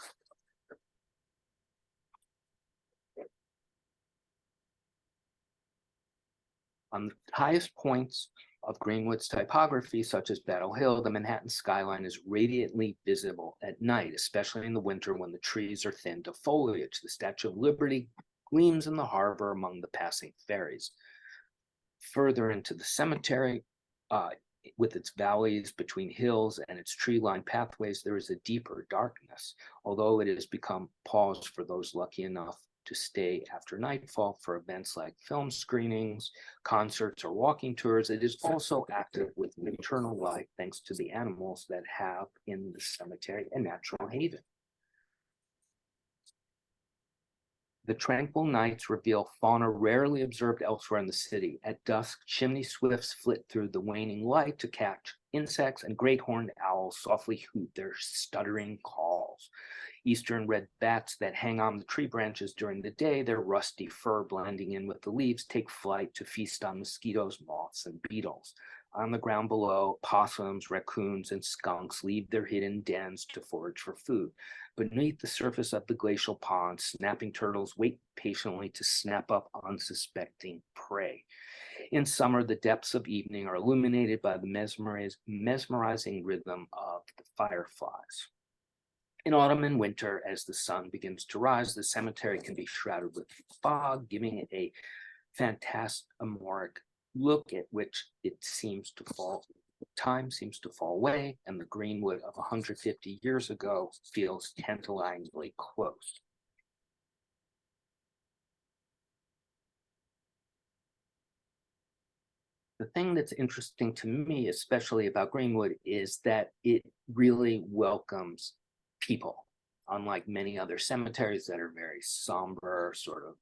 On the highest points of Greenwood's typography, such as Battle Hill, the Manhattan skyline is radiantly visible at night, especially in the winter when the trees are thinned to foliage. The Statue of Liberty gleams in the harbor among the passing ferries. Further into the cemetery, with its valleys between hills and its tree-lined pathways, there is a deeper darkness, although it has become paused for those lucky enough to stay after nightfall for events like film screenings, concerts, or walking tours. It is also active with nocturnal life thanks to the animals that have in the cemetery a natural haven. The tranquil nights reveal fauna rarely observed elsewhere in the city. At dusk, chimney swifts flit through the waning light to catch insects, and great horned owls softly hoot their stuttering calls. Eastern red bats that hang on the tree branches during the day, their rusty fur blending in with the leaves, take flight to feast on mosquitoes, moths, and beetles. On the ground below, possums, raccoons, and skunks leave their hidden dens to forage for food. Beneath the surface of the glacial pond, snapping turtles wait patiently to snap up unsuspecting prey. In summer, the depths of evening are illuminated by the mesmerizing rhythm of the fireflies. In autumn and winter, as the sun begins to rise, the cemetery can be shrouded with fog, giving it a phantasmagoric look at which time seems to fall away, and the Greenwood of 150 years ago feels tantalizingly close. The thing that's interesting to me, especially about Greenwood, is that it really welcomes people. Unlike many other cemeteries that are very somber, sort of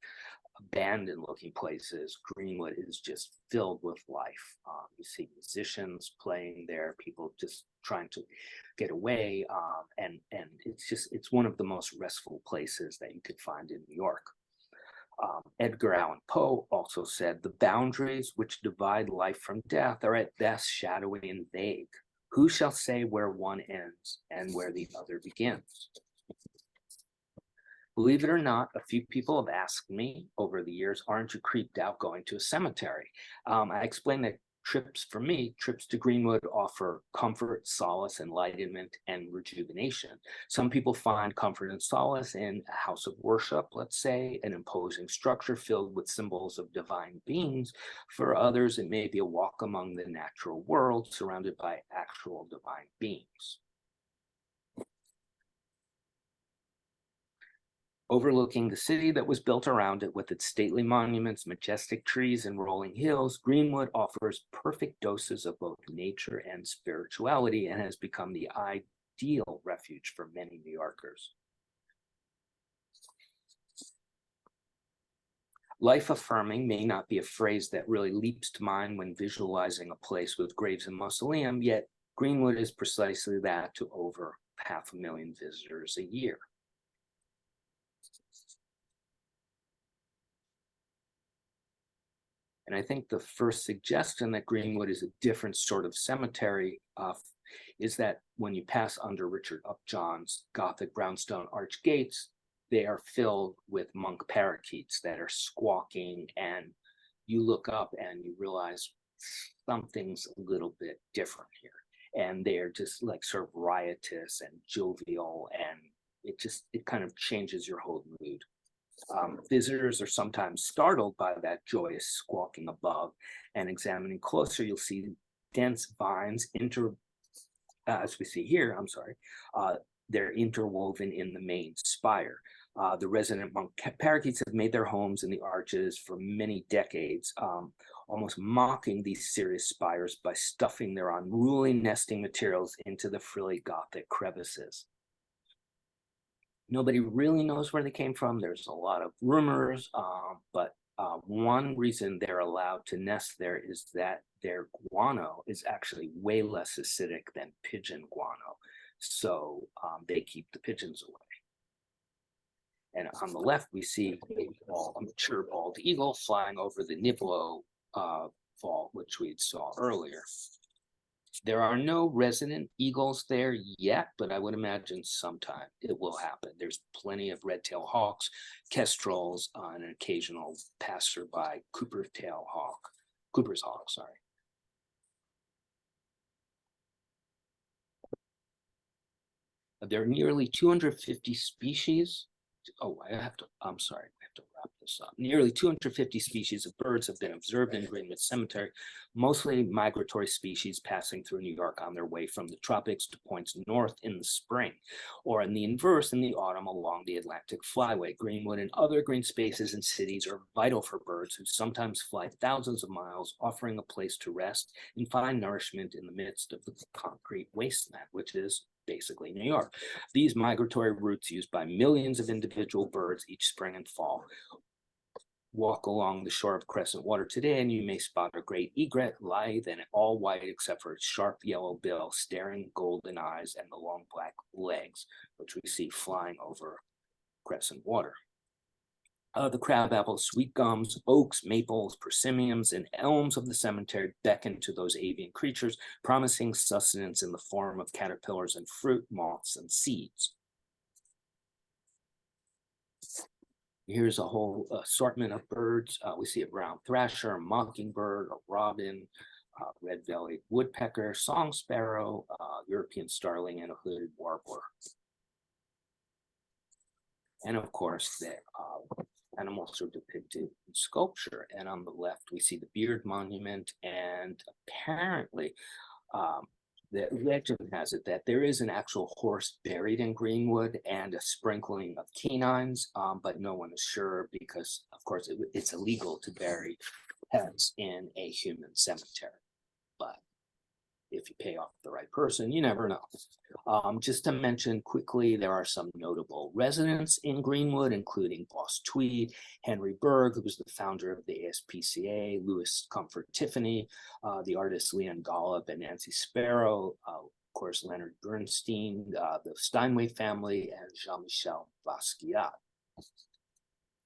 abandoned looking places, Greenwood is just filled with life. You see musicians playing there, people just trying to get away, and it's one of the most restful places that you could find in New York. Edgar Allan Poe also said, "The boundaries which divide life from death are at best shadowy and vague. Who shall say where one ends and where the other begins?" Believe it or not, a few people have asked me over the years, aren't you creeped out going to a cemetery? I explained that trips to Greenwood offer comfort, solace, enlightenment, and rejuvenation. Some people find comfort and solace in a house of worship, let's say, an imposing structure filled with symbols of divine beings. For others, it may be a walk among the natural world surrounded by actual divine beings. Overlooking the city that was built around it with its stately monuments, majestic trees, and rolling hills, Greenwood offers perfect doses of both nature and spirituality and has become the ideal refuge for many New Yorkers. Life affirming may not be a phrase that really leaps to mind when visualizing a place with graves and mausoleum, yet Greenwood is precisely that to over 500,000 visitors a year. And I think the first suggestion that Greenwood is a different sort of cemetery is that when you pass under Richard Upjohn's Gothic brownstone arch gates, they are filled with monk parakeets that are squawking, and you look up and you realize something's a little bit different here. And they're just like sort of riotous and jovial, and it kind of changes your whole mood. Visitors are sometimes startled by that joyous squawking above, and examining closer, you'll see dense vines as we see here, they're interwoven in the main spire. The resident monk parakeets have made their homes in the arches for many decades, almost mocking these serious spires by stuffing their unruly nesting materials into the frilly Gothic crevices. Nobody really knows where they came from. There's a lot of rumors, but one reason they're allowed to nest there is that their guano is actually way less acidic than pigeon guano. So they keep the pigeons away. And on the left, we see a mature bald eagle flying over the Niblo vault, which we saw earlier. There are no resident eagles there yet, but I would imagine sometime it will happen. There's plenty of red-tailed hawks, kestrels, and an occasional passerby Cooper's hawk, sorry. There are nearly 250 species. Oh, I'm sorry, I have to wrap this up. Nearly 250 species of birds have been observed in Greenwood Cemetery, mostly migratory species passing through New York on their way from the tropics to points north in the spring, or in the inverse in the autumn along the Atlantic Flyway. Greenwood and other green spaces in cities are vital for birds who sometimes fly thousands of miles, offering a place to rest and find nourishment in the midst of the concrete wasteland, which is basically New York. These migratory routes used by millions of individual birds each spring and fall. Walk along the shore of Crescent Water today and you may spot a great egret, lithe and all white except for its sharp yellow bill, staring golden eyes, and the long black legs, which we see flying over Crescent Water. The crabapple, sweet gums, oaks, maples, persimmons, and elms of the cemetery beckon to those avian creatures, promising sustenance in the form of caterpillars and fruit, moths, and seeds. Here's a whole assortment of birds. We see a brown thrasher, a mockingbird, a robin, red-bellied woodpecker, song sparrow, European starling, and a hooded warbler. And of course, the animals are depicted in sculpture. And on the left, we see the Beard Monument. And apparently, the legend has it that there is an actual horse buried in Greenwood and a sprinkling of canines, but no one is sure because, of course, it's illegal to bury pets in a human cemetery. But if you pay off the right person, you never know. Just to mention quickly, there are some notable residents in Greenwood, including Boss Tweed, Henry Berg, who was the founder of the ASPCA, Louis Comfort Tiffany, the artists Leon Golub and Nancy Sparrow, of course, Leonard Bernstein, the Steinway family, and Jean-Michel Basquiat.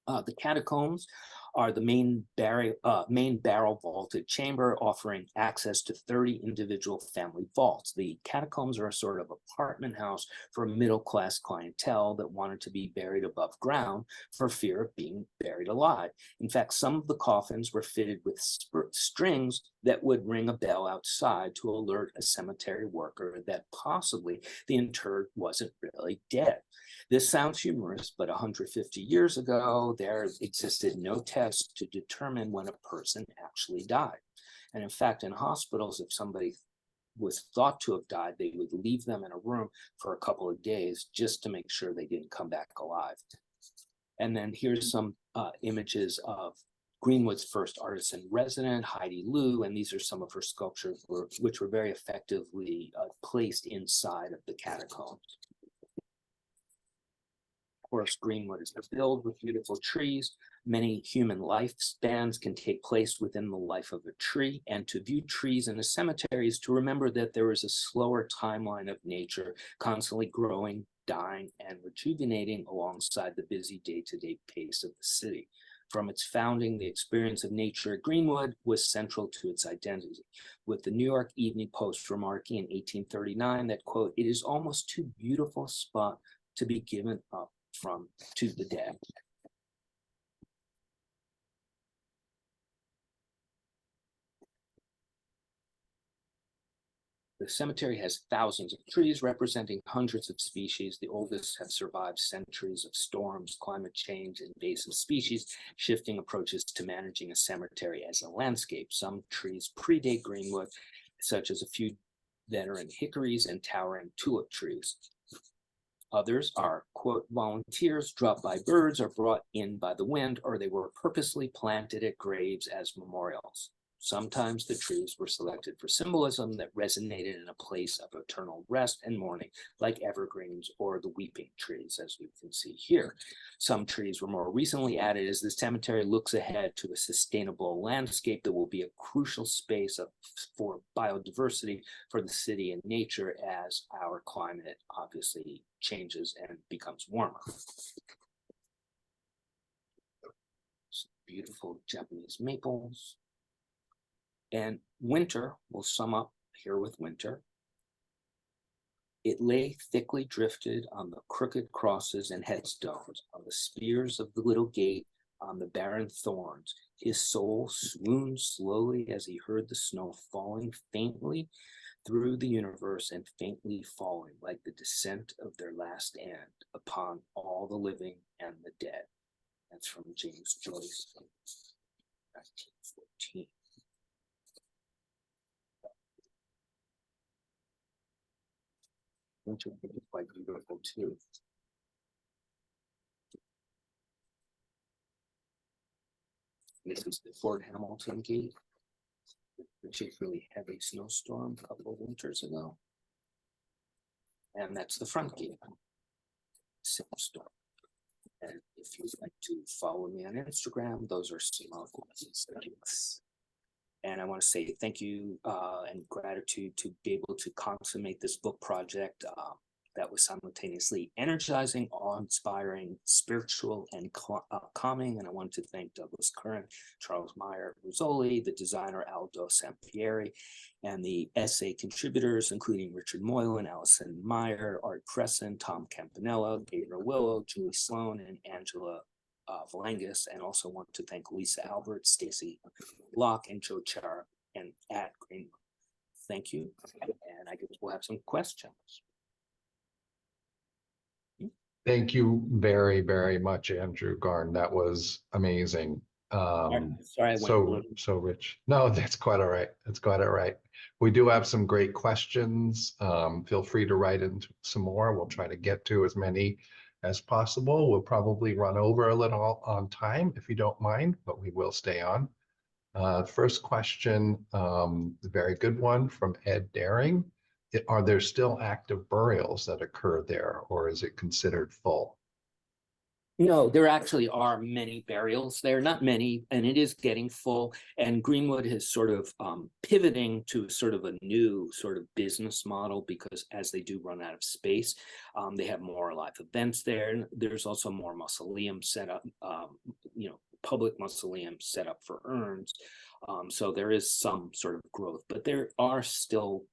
The catacombs are the main barrel vaulted chamber, offering access to 30 individual family vaults. The catacombs are a sort of apartment house for a middle-class clientele that wanted to be buried above ground for fear of being buried alive. In fact, some of the coffins were fitted with strings that would ring a bell outside to alert a cemetery worker that possibly the interred wasn't really dead. This sounds humorous, but 150 years ago, there existed no test to determine when a person actually died. And in fact, in hospitals, if somebody was thought to have died, they would leave them in a room for a couple of days just to make sure they didn't come back alive. And then here's some images of Greenwood's first artist in resident, Heidi Liu, and these are some of her sculptures which were very effectively placed inside of the catacombs. Of course, Greenwood is filled with beautiful trees. Many human lifespans can take place within the life of a tree, and to view trees in a cemetery is to remember that there is a slower timeline of nature, constantly growing, dying, and rejuvenating alongside the busy day-to-day pace of the city. From its founding, the experience of nature at Greenwood was central to its identity, with the New York Evening Post remarking in 1839 that, quote, "It is almost too beautiful a spot to be given up to the dead." The cemetery has thousands of trees representing hundreds of species. The oldest have survived centuries of storms, climate change, invasive species, shifting approaches to managing a cemetery as a landscape. Some trees predate Greenwood, such as a few that are in hickories and towering tulip trees. Others are, quote, volunteers dropped by birds or brought in by the wind, or they were purposely planted at graves as memorials. Sometimes the trees were selected for symbolism that resonated in a place of eternal rest and mourning, like evergreens or the weeping trees, as you can see here. Some trees were more recently added as the cemetery looks ahead to a sustainable landscape that will be a crucial space for biodiversity for the city and nature as our climate obviously changes and becomes warmer. Some beautiful Japanese maples. And winter, we'll sum up here with winter. It lay thickly drifted on the crooked crosses and headstones, on the spears of the little gate, on the barren thorns. His soul swooned slowly as he heard the snow falling faintly through the universe and faintly falling like the descent of their last end upon all the living and the dead. That's from James Joyce, 1914. Which I think is quite beautiful too. This is the Fort Hamilton gate, particularly heavy snowstorm a couple of winters ago. And that's the front gate. Same story. And if you'd like to follow me on Instagram, those are some of the links. And I want to say thank you and gratitude to be able to consummate this book project that was simultaneously energizing, awe-inspiring, spiritual, and calming. And I want to thank Douglas Curran, Charles Meyer Rizzoli, the designer Aldo Sampieri, and the essay contributors, including Richard Moylan, Allison Meyer, Art Crescent, Tom Campanella, Gabriel Willow, Julie Sloan, and Angela Valangas, and also want to thank Lisa Albert, Stacy Locke, and Joe Chara, and at Greenwood. Thank you, and I guess we'll have some questions. Thank you very, very much, Andrew Garn. That was amazing. Sorry, I went so rich. No, that's quite all right. That's quite all right. We do have some great questions. Feel free to write in some more. We'll try to get to as many as possible. We'll probably run over a little on time if you don't mind, but we will stay on. First question, a very good one from Ed Daring. Are there still active burials that occur there, or is it considered full? No, there actually are many burials there, not many, and it is getting full. And Greenwood is sort of pivoting to sort of a new sort of business model, because as they do run out of space, they have more live events there. And there's also more mausoleums set up, public mausoleums set up for urns. So there is some sort of growth, but there are still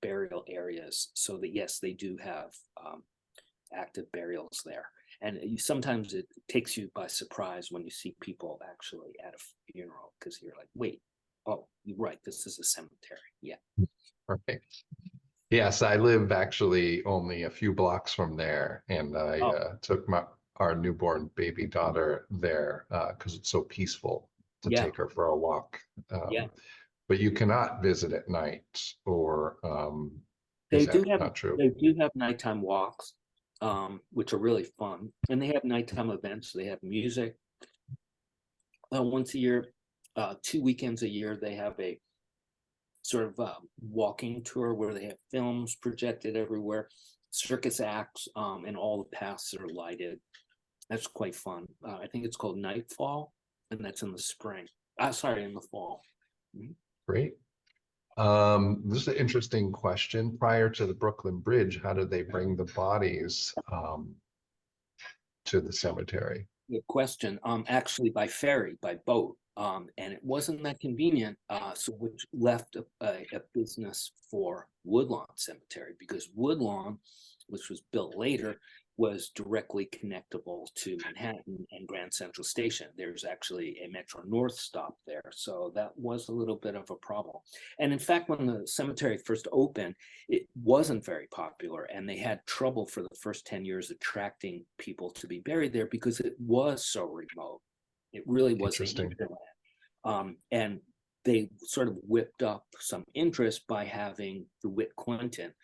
burial areas, so that yes, they do have active burials there. And sometimes it takes you by surprise when you see people actually at a funeral, because you're like, wait, oh, you're right, this is a cemetery. Yeah. Perfect. Yes, I live actually only a few blocks from there, and I took our newborn baby daughter there because it's so peaceful to take her for a walk. But you cannot visit at night, or they is do that have not true? they do have nighttime walks, which are really fun, and they have nighttime events. They have music. Once a year, 2 weekends a year, they have a sort of walking tour where they have films projected everywhere, circus acts, and all the paths are lighted. That's quite fun. I think it's called Nightfall, and that's in the spring. Sorry, in the fall. Mm-hmm. Great. This is an interesting question. Prior to the Brooklyn Bridge, how did they bring the bodies to the cemetery? Good question. Actually by ferry, by boat. And it wasn't that convenient, so which left a business for Woodlawn Cemetery, because Woodlawn, which was built later, was directly connectable to Manhattan and Grand Central Station. There's actually a Metro North stop there, so that was a little bit of a problem. And in fact, when the cemetery first opened, it wasn't very popular, and they had trouble for the first 10 years attracting people to be buried there because it was so remote. It really was hinterland. And they sort of whipped up some interest by having the Whit Quentin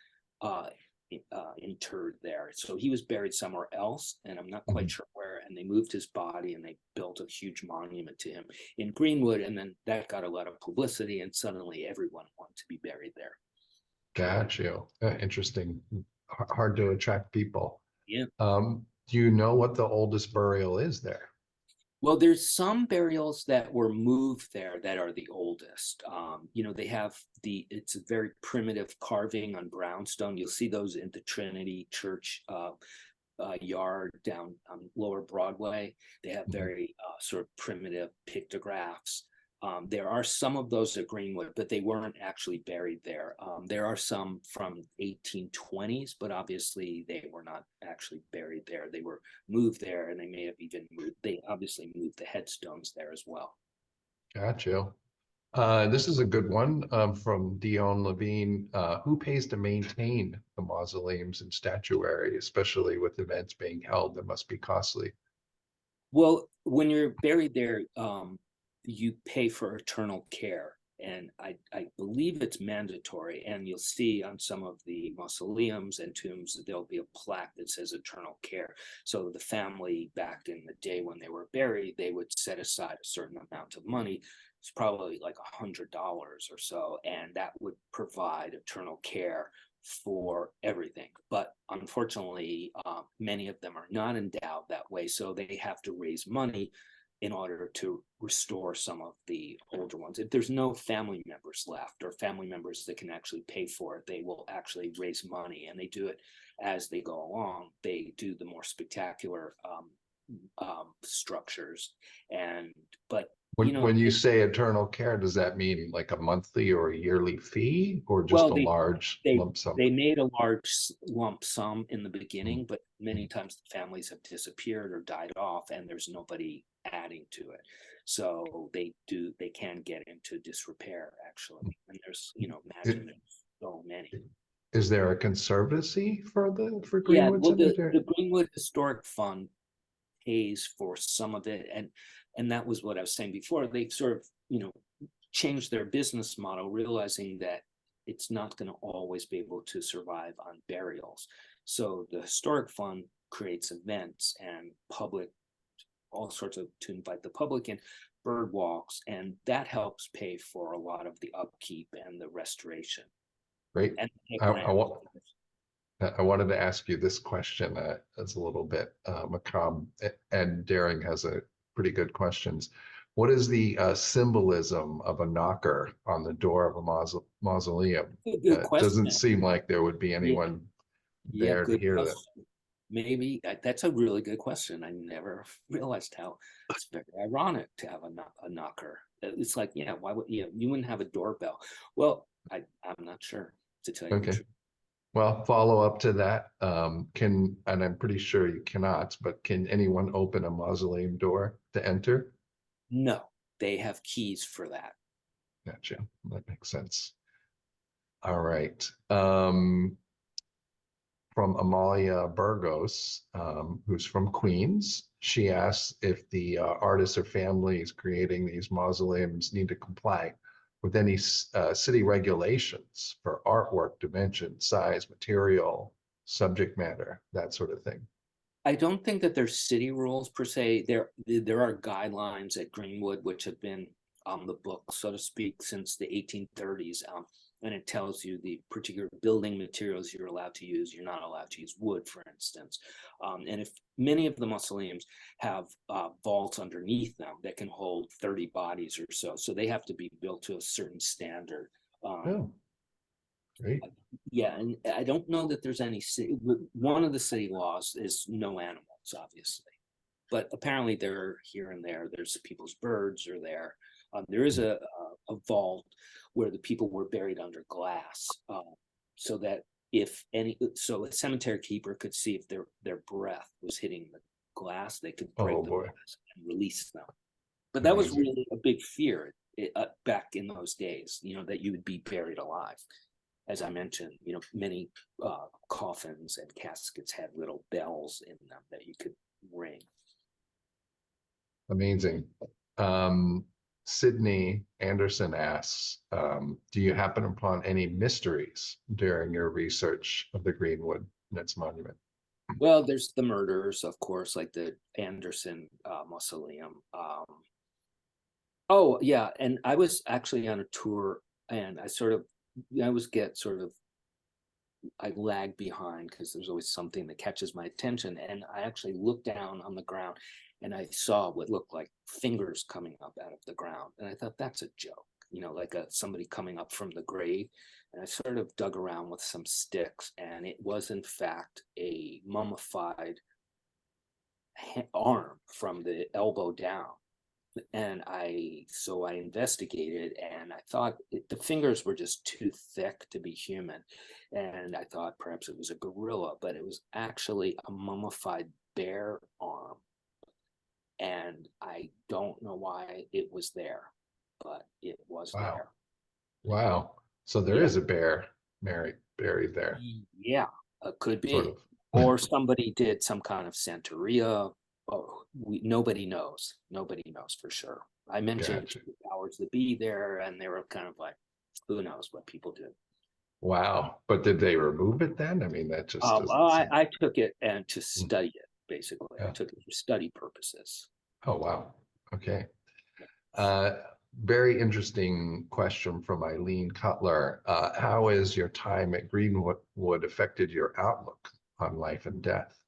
interred there. So he was buried somewhere else, and I'm not quite sure where, and they moved his body and they built a huge monument to him in Greenwood, and then that got a lot of publicity, and suddenly everyone wanted to be buried there. Got you. Interesting. Hard to attract people. Yeah. Do you know what the oldest burial is there? Well, there's some burials that were moved there that are the oldest. They have it's a very primitive carving on brownstone. You'll see those in the Trinity Church yard down on Lower Broadway. They have very sort of primitive pictographs. There are some of those at Greenwood, but they weren't actually buried there. There are some from 1820s, but obviously they were not actually buried there. They were moved there, and they may have even moved. They obviously moved the headstones there as well. Got you. This is a good one from Dion Levine. Who pays to maintain the mausoleums and statuary, especially with events being held that must be costly? Well, when you're buried there, you pay for eternal care. And I believe it's mandatory. And you'll see on some of the mausoleums and tombs that there'll be a plaque that says eternal care. So the family back in the day when they were buried, they would set aside a certain amount of money. It's probably like $100 or so, and that would provide eternal care for everything. But unfortunately, many of them are not endowed that way, so they have to raise money in order to restore some of the older ones. If there's no family members left or family members that can actually pay for it, they will actually raise money, and they do it as they go along. They do the more spectacular structures, but When you say eternal care, does that mean like a monthly or a yearly fee, or just well, a large they lump sum? they made a large lump sum in the beginning, but many times the families have disappeared or died off, and there's nobody adding to it. So they can get into disrepair actually. And there's, imagine there's so many. Is there a conservancy for Yeah, Greenwood well, Cemetery? the Greenwood Historic Fund pays for some of it, and that was what I was saying before. They sort of, changed their business model, realizing that it's not going to always be able to survive on burials. So the historic fund creates events and public, all sorts of, to invite the public in, bird walks, and that helps pay for a lot of the upkeep and the restoration. Great. And I wanted to ask you this question that's a little bit macabre, and Daring has a pretty good questions. What is the symbolism of a knocker on the door of a mausoleum? Good question. Doesn't seem like there would be anyone there to hear that. Maybe that's a really good question. I never realized how it's very ironic to have a knocker. It's like, yeah, why would you wouldn't have a doorbell? Well, I'm not sure, to tell you the truth. Well, follow up to that. And I'm pretty sure you cannot, but can anyone open a mausoleum door to enter? No, they have keys for that. Gotcha. That makes sense. All right. From Amalia Burgos, who's from Queens. She asks if the artists or families creating these mausoleums need to comply with any city regulations for artwork, dimension, size, material, subject matter, that sort of thing. I don't think that there's city rules per se. There are guidelines at Greenwood which have been on the book, so to speak, since the 1830s. And it tells you the particular building materials you're allowed to use. You're not allowed to use wood, for instance. And if many of the mausoleums have vaults underneath them that can hold 30 bodies or so, so they have to be built to a certain standard. Oh, great. Yeah, and I don't know that there's any city. One of the city laws is no animals, obviously, but apparently they're here and there. There's people's birds are there. There is a vault where the people were buried under glass, so that so a cemetery keeper could see if their breath was hitting the glass, they could break the glass and release them. But that was really a big fear back in those days, that you would be buried alive. As I mentioned, many coffins and caskets had little bells in them that you could ring. Amazing. Sydney Anderson asks, do you happen upon any mysteries during your research of the Greenwood and its monument? Well, there's the murders, of course, like the Anderson mausoleum. Oh, yeah, and I was actually on a tour, and I lag behind because there's always something that catches my attention. And I actually looked down on the ground and I saw what looked like fingers coming up out of the ground. And I thought, that's a joke, like somebody coming up from the grave. And I sort of dug around with some sticks, and it was in fact a mummified arm from the elbow down. And so I investigated, and I thought the fingers were just too thick to be human. And I thought perhaps it was a gorilla, but it was actually a mummified bear arm. And I don't know why it was there, but it was there. Wow. So there is a bear buried there. Yeah, could be. Sort of. Or somebody did some kind of Santeria. Oh, nobody knows. Nobody knows for sure. I mentioned Gotcha. the powers that be there, and they were kind of like, who knows what people do. Wow. But did they remove it then? I mean, that just doesn't seem. I took it and to Mm, study it, basically. I yeah. took it for study purposes. Oh, wow. Okay. Uh, Very interesting question from Eileen Cutler. How has your time at Greenwood affected your outlook on life and death?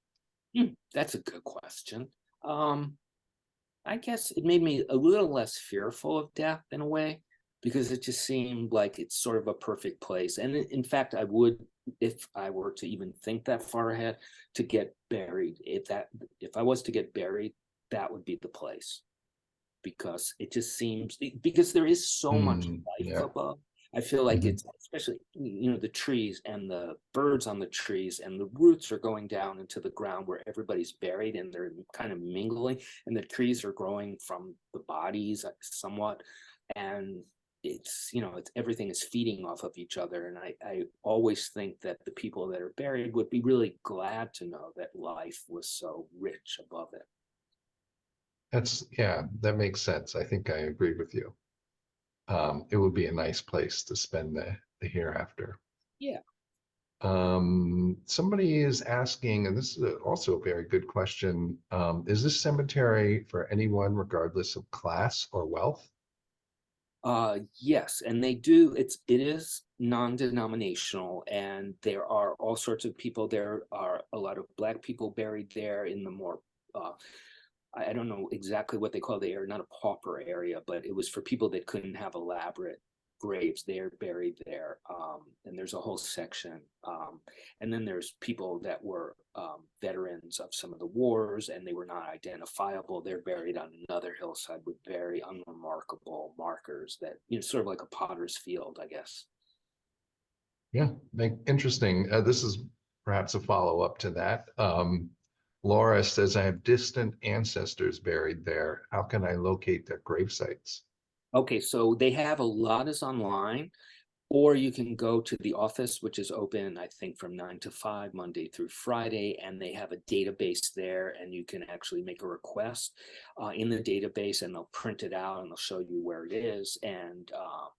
That's a good question. I guess it made me a little less fearful of death in a way, because it just seemed like it's sort of a perfect place. And in fact, I would, if I were to even think that far ahead, to get buried. If I was to get buried, that would be the place, because it just seems, because there is so much life Yeah. above. I feel like Mhm. it's, especially, the trees and the birds on the trees, and the roots are going down into the ground where everybody's buried, and they're kind of mingling, and the trees are growing from the bodies somewhat. And it's everything is feeding off of each other. And I always think that the people that are buried would be really glad to know that life was so rich above it. Yeah, that makes sense. I think I agree with you. It would be a nice place to spend the hereafter. Yeah. Somebody is asking, and this is also a very good question. Is this cemetery for anyone regardless of class or wealth? Yes, and it is non-denominational, and there are all sorts of people. There are a lot of Black people buried there in the more I don't know exactly what they call the area, not a pauper area, but it was for people that couldn't have elaborate graves. They're buried there. And there's a whole section. And then there's people that were veterans of some of the wars, and they were not identifiable. They're buried on another hillside with very unremarkable markers that, sort of like a potter's field, I guess. Yeah, interesting. This is perhaps a follow-up to that. Laura says, I have distant ancestors buried there. How can I locate their grave sites? Okay, so they have a lot is online. Or you can go to the office, which is open, I think, from 9 to 5, Monday through Friday, and they have a database there, and you can actually make a request in the database, and they'll print it out and they'll show you where it is. And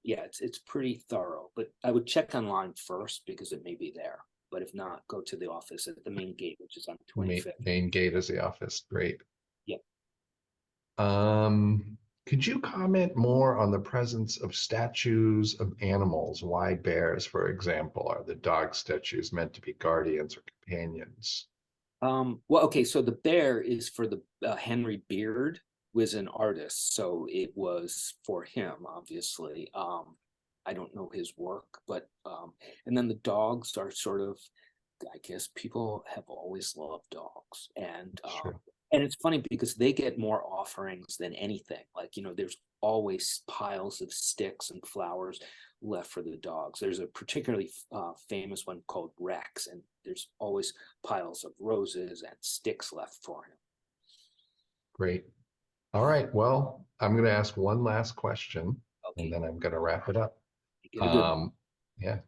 yeah, it's pretty thorough. But I would check online first, because it may be there. But if not, go to the office at the main gate, which is on 25th. Main gate is the office. Great. Yep. Could you comment more on the presence of statues of animals? Why bears, for example? Are the dog statues meant to be guardians or companions? Well, okay, so the bear is for the Henry Beard was an artist, so it was for him, obviously. I don't know his work, but and then the dogs are sort of, I guess people have always loved dogs, Sure. and it's funny because they get more offerings than anything. Like, there's always piles of sticks and flowers left for the dogs. There's a particularly famous one called Rex, and there's always piles of roses and sticks left for him. Great. All right. Well, I'm going to ask one last question and Okay, then I'm going to wrap it up. get a good one. Yeah.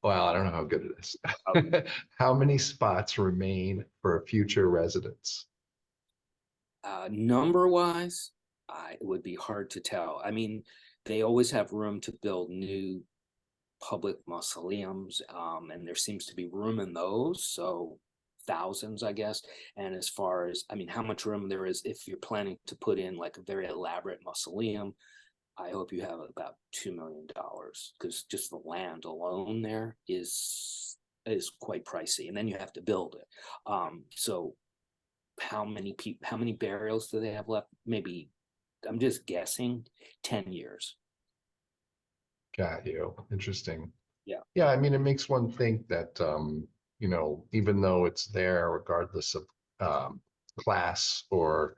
Well, I don't know how good it Okay. is. How many spots remain for future residents? Number wise, it would be hard to tell. I mean, they always have room to build new public mausoleums, and there seems to be room in those. So thousands, I guess. And as far as, I mean, how much room there is, if you're planning to put in like a very elaborate mausoleum, I hope you have about $2 million, because just the land alone there is quite pricey, and then you have to build it. So how many burials do they have left? Maybe, I'm just guessing, 10 years. Got you. Interesting. Yeah. Yeah, I mean, it makes one think that, even though it's there, regardless of class or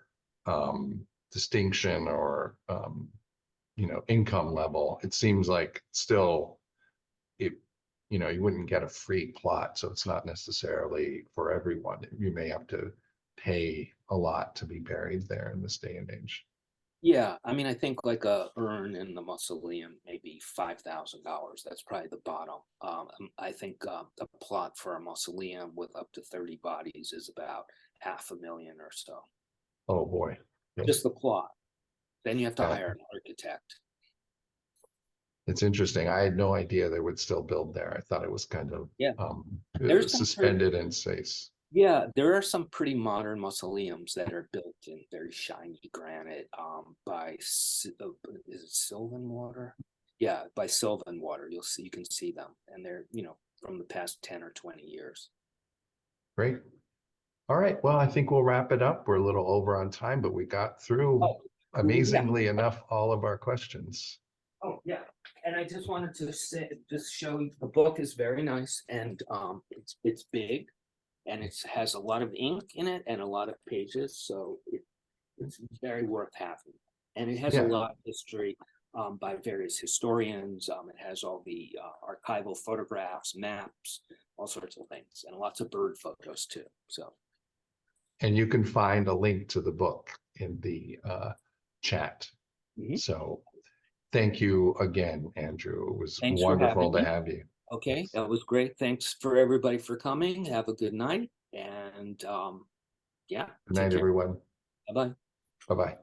distinction or, income level, it seems like still it, you wouldn't get a free plot. So it's not necessarily for everyone. You may have to pay a lot to be buried there in this day and age. Yeah, I mean, I think like a urn in the mausoleum, maybe $5,000. That's probably the bottom. I think a plot for a mausoleum with up to 30 bodies is about $500,000 or so. Oh, boy. Okay. just the plot. Then you have to Got it. hire an architect. It's interesting. I had no idea they would still build there. I thought it was kind of Yeah. There's some suspended in space. Yeah, there are some pretty modern mausoleums that are built in very shiny granite by is it Sylvan Water? Yeah, by Sylvan Water. You can see them, and they're from the past 10 or 20 years. Great. All right. Well, I think we'll wrap it up. We're a little over on time, but we got through amazingly enough all of our questions. Oh yeah, and I just wanted to show you the book is very nice, and it's big, and it has a lot of ink in it and a lot of pages, so it's very worth having. And it has a lot of history by various historians. It has all the archival photographs, maps, all sorts of things, and lots of bird photos too. So. And you can find a link to the book in the chat. Mm-hmm. So thank you again, Andrew. It was Thanks wonderful to have you. Okay, that was great. Thanks for everybody for coming. Have a good night. And yeah. Good night, everyone. Bye-bye. Bye-bye.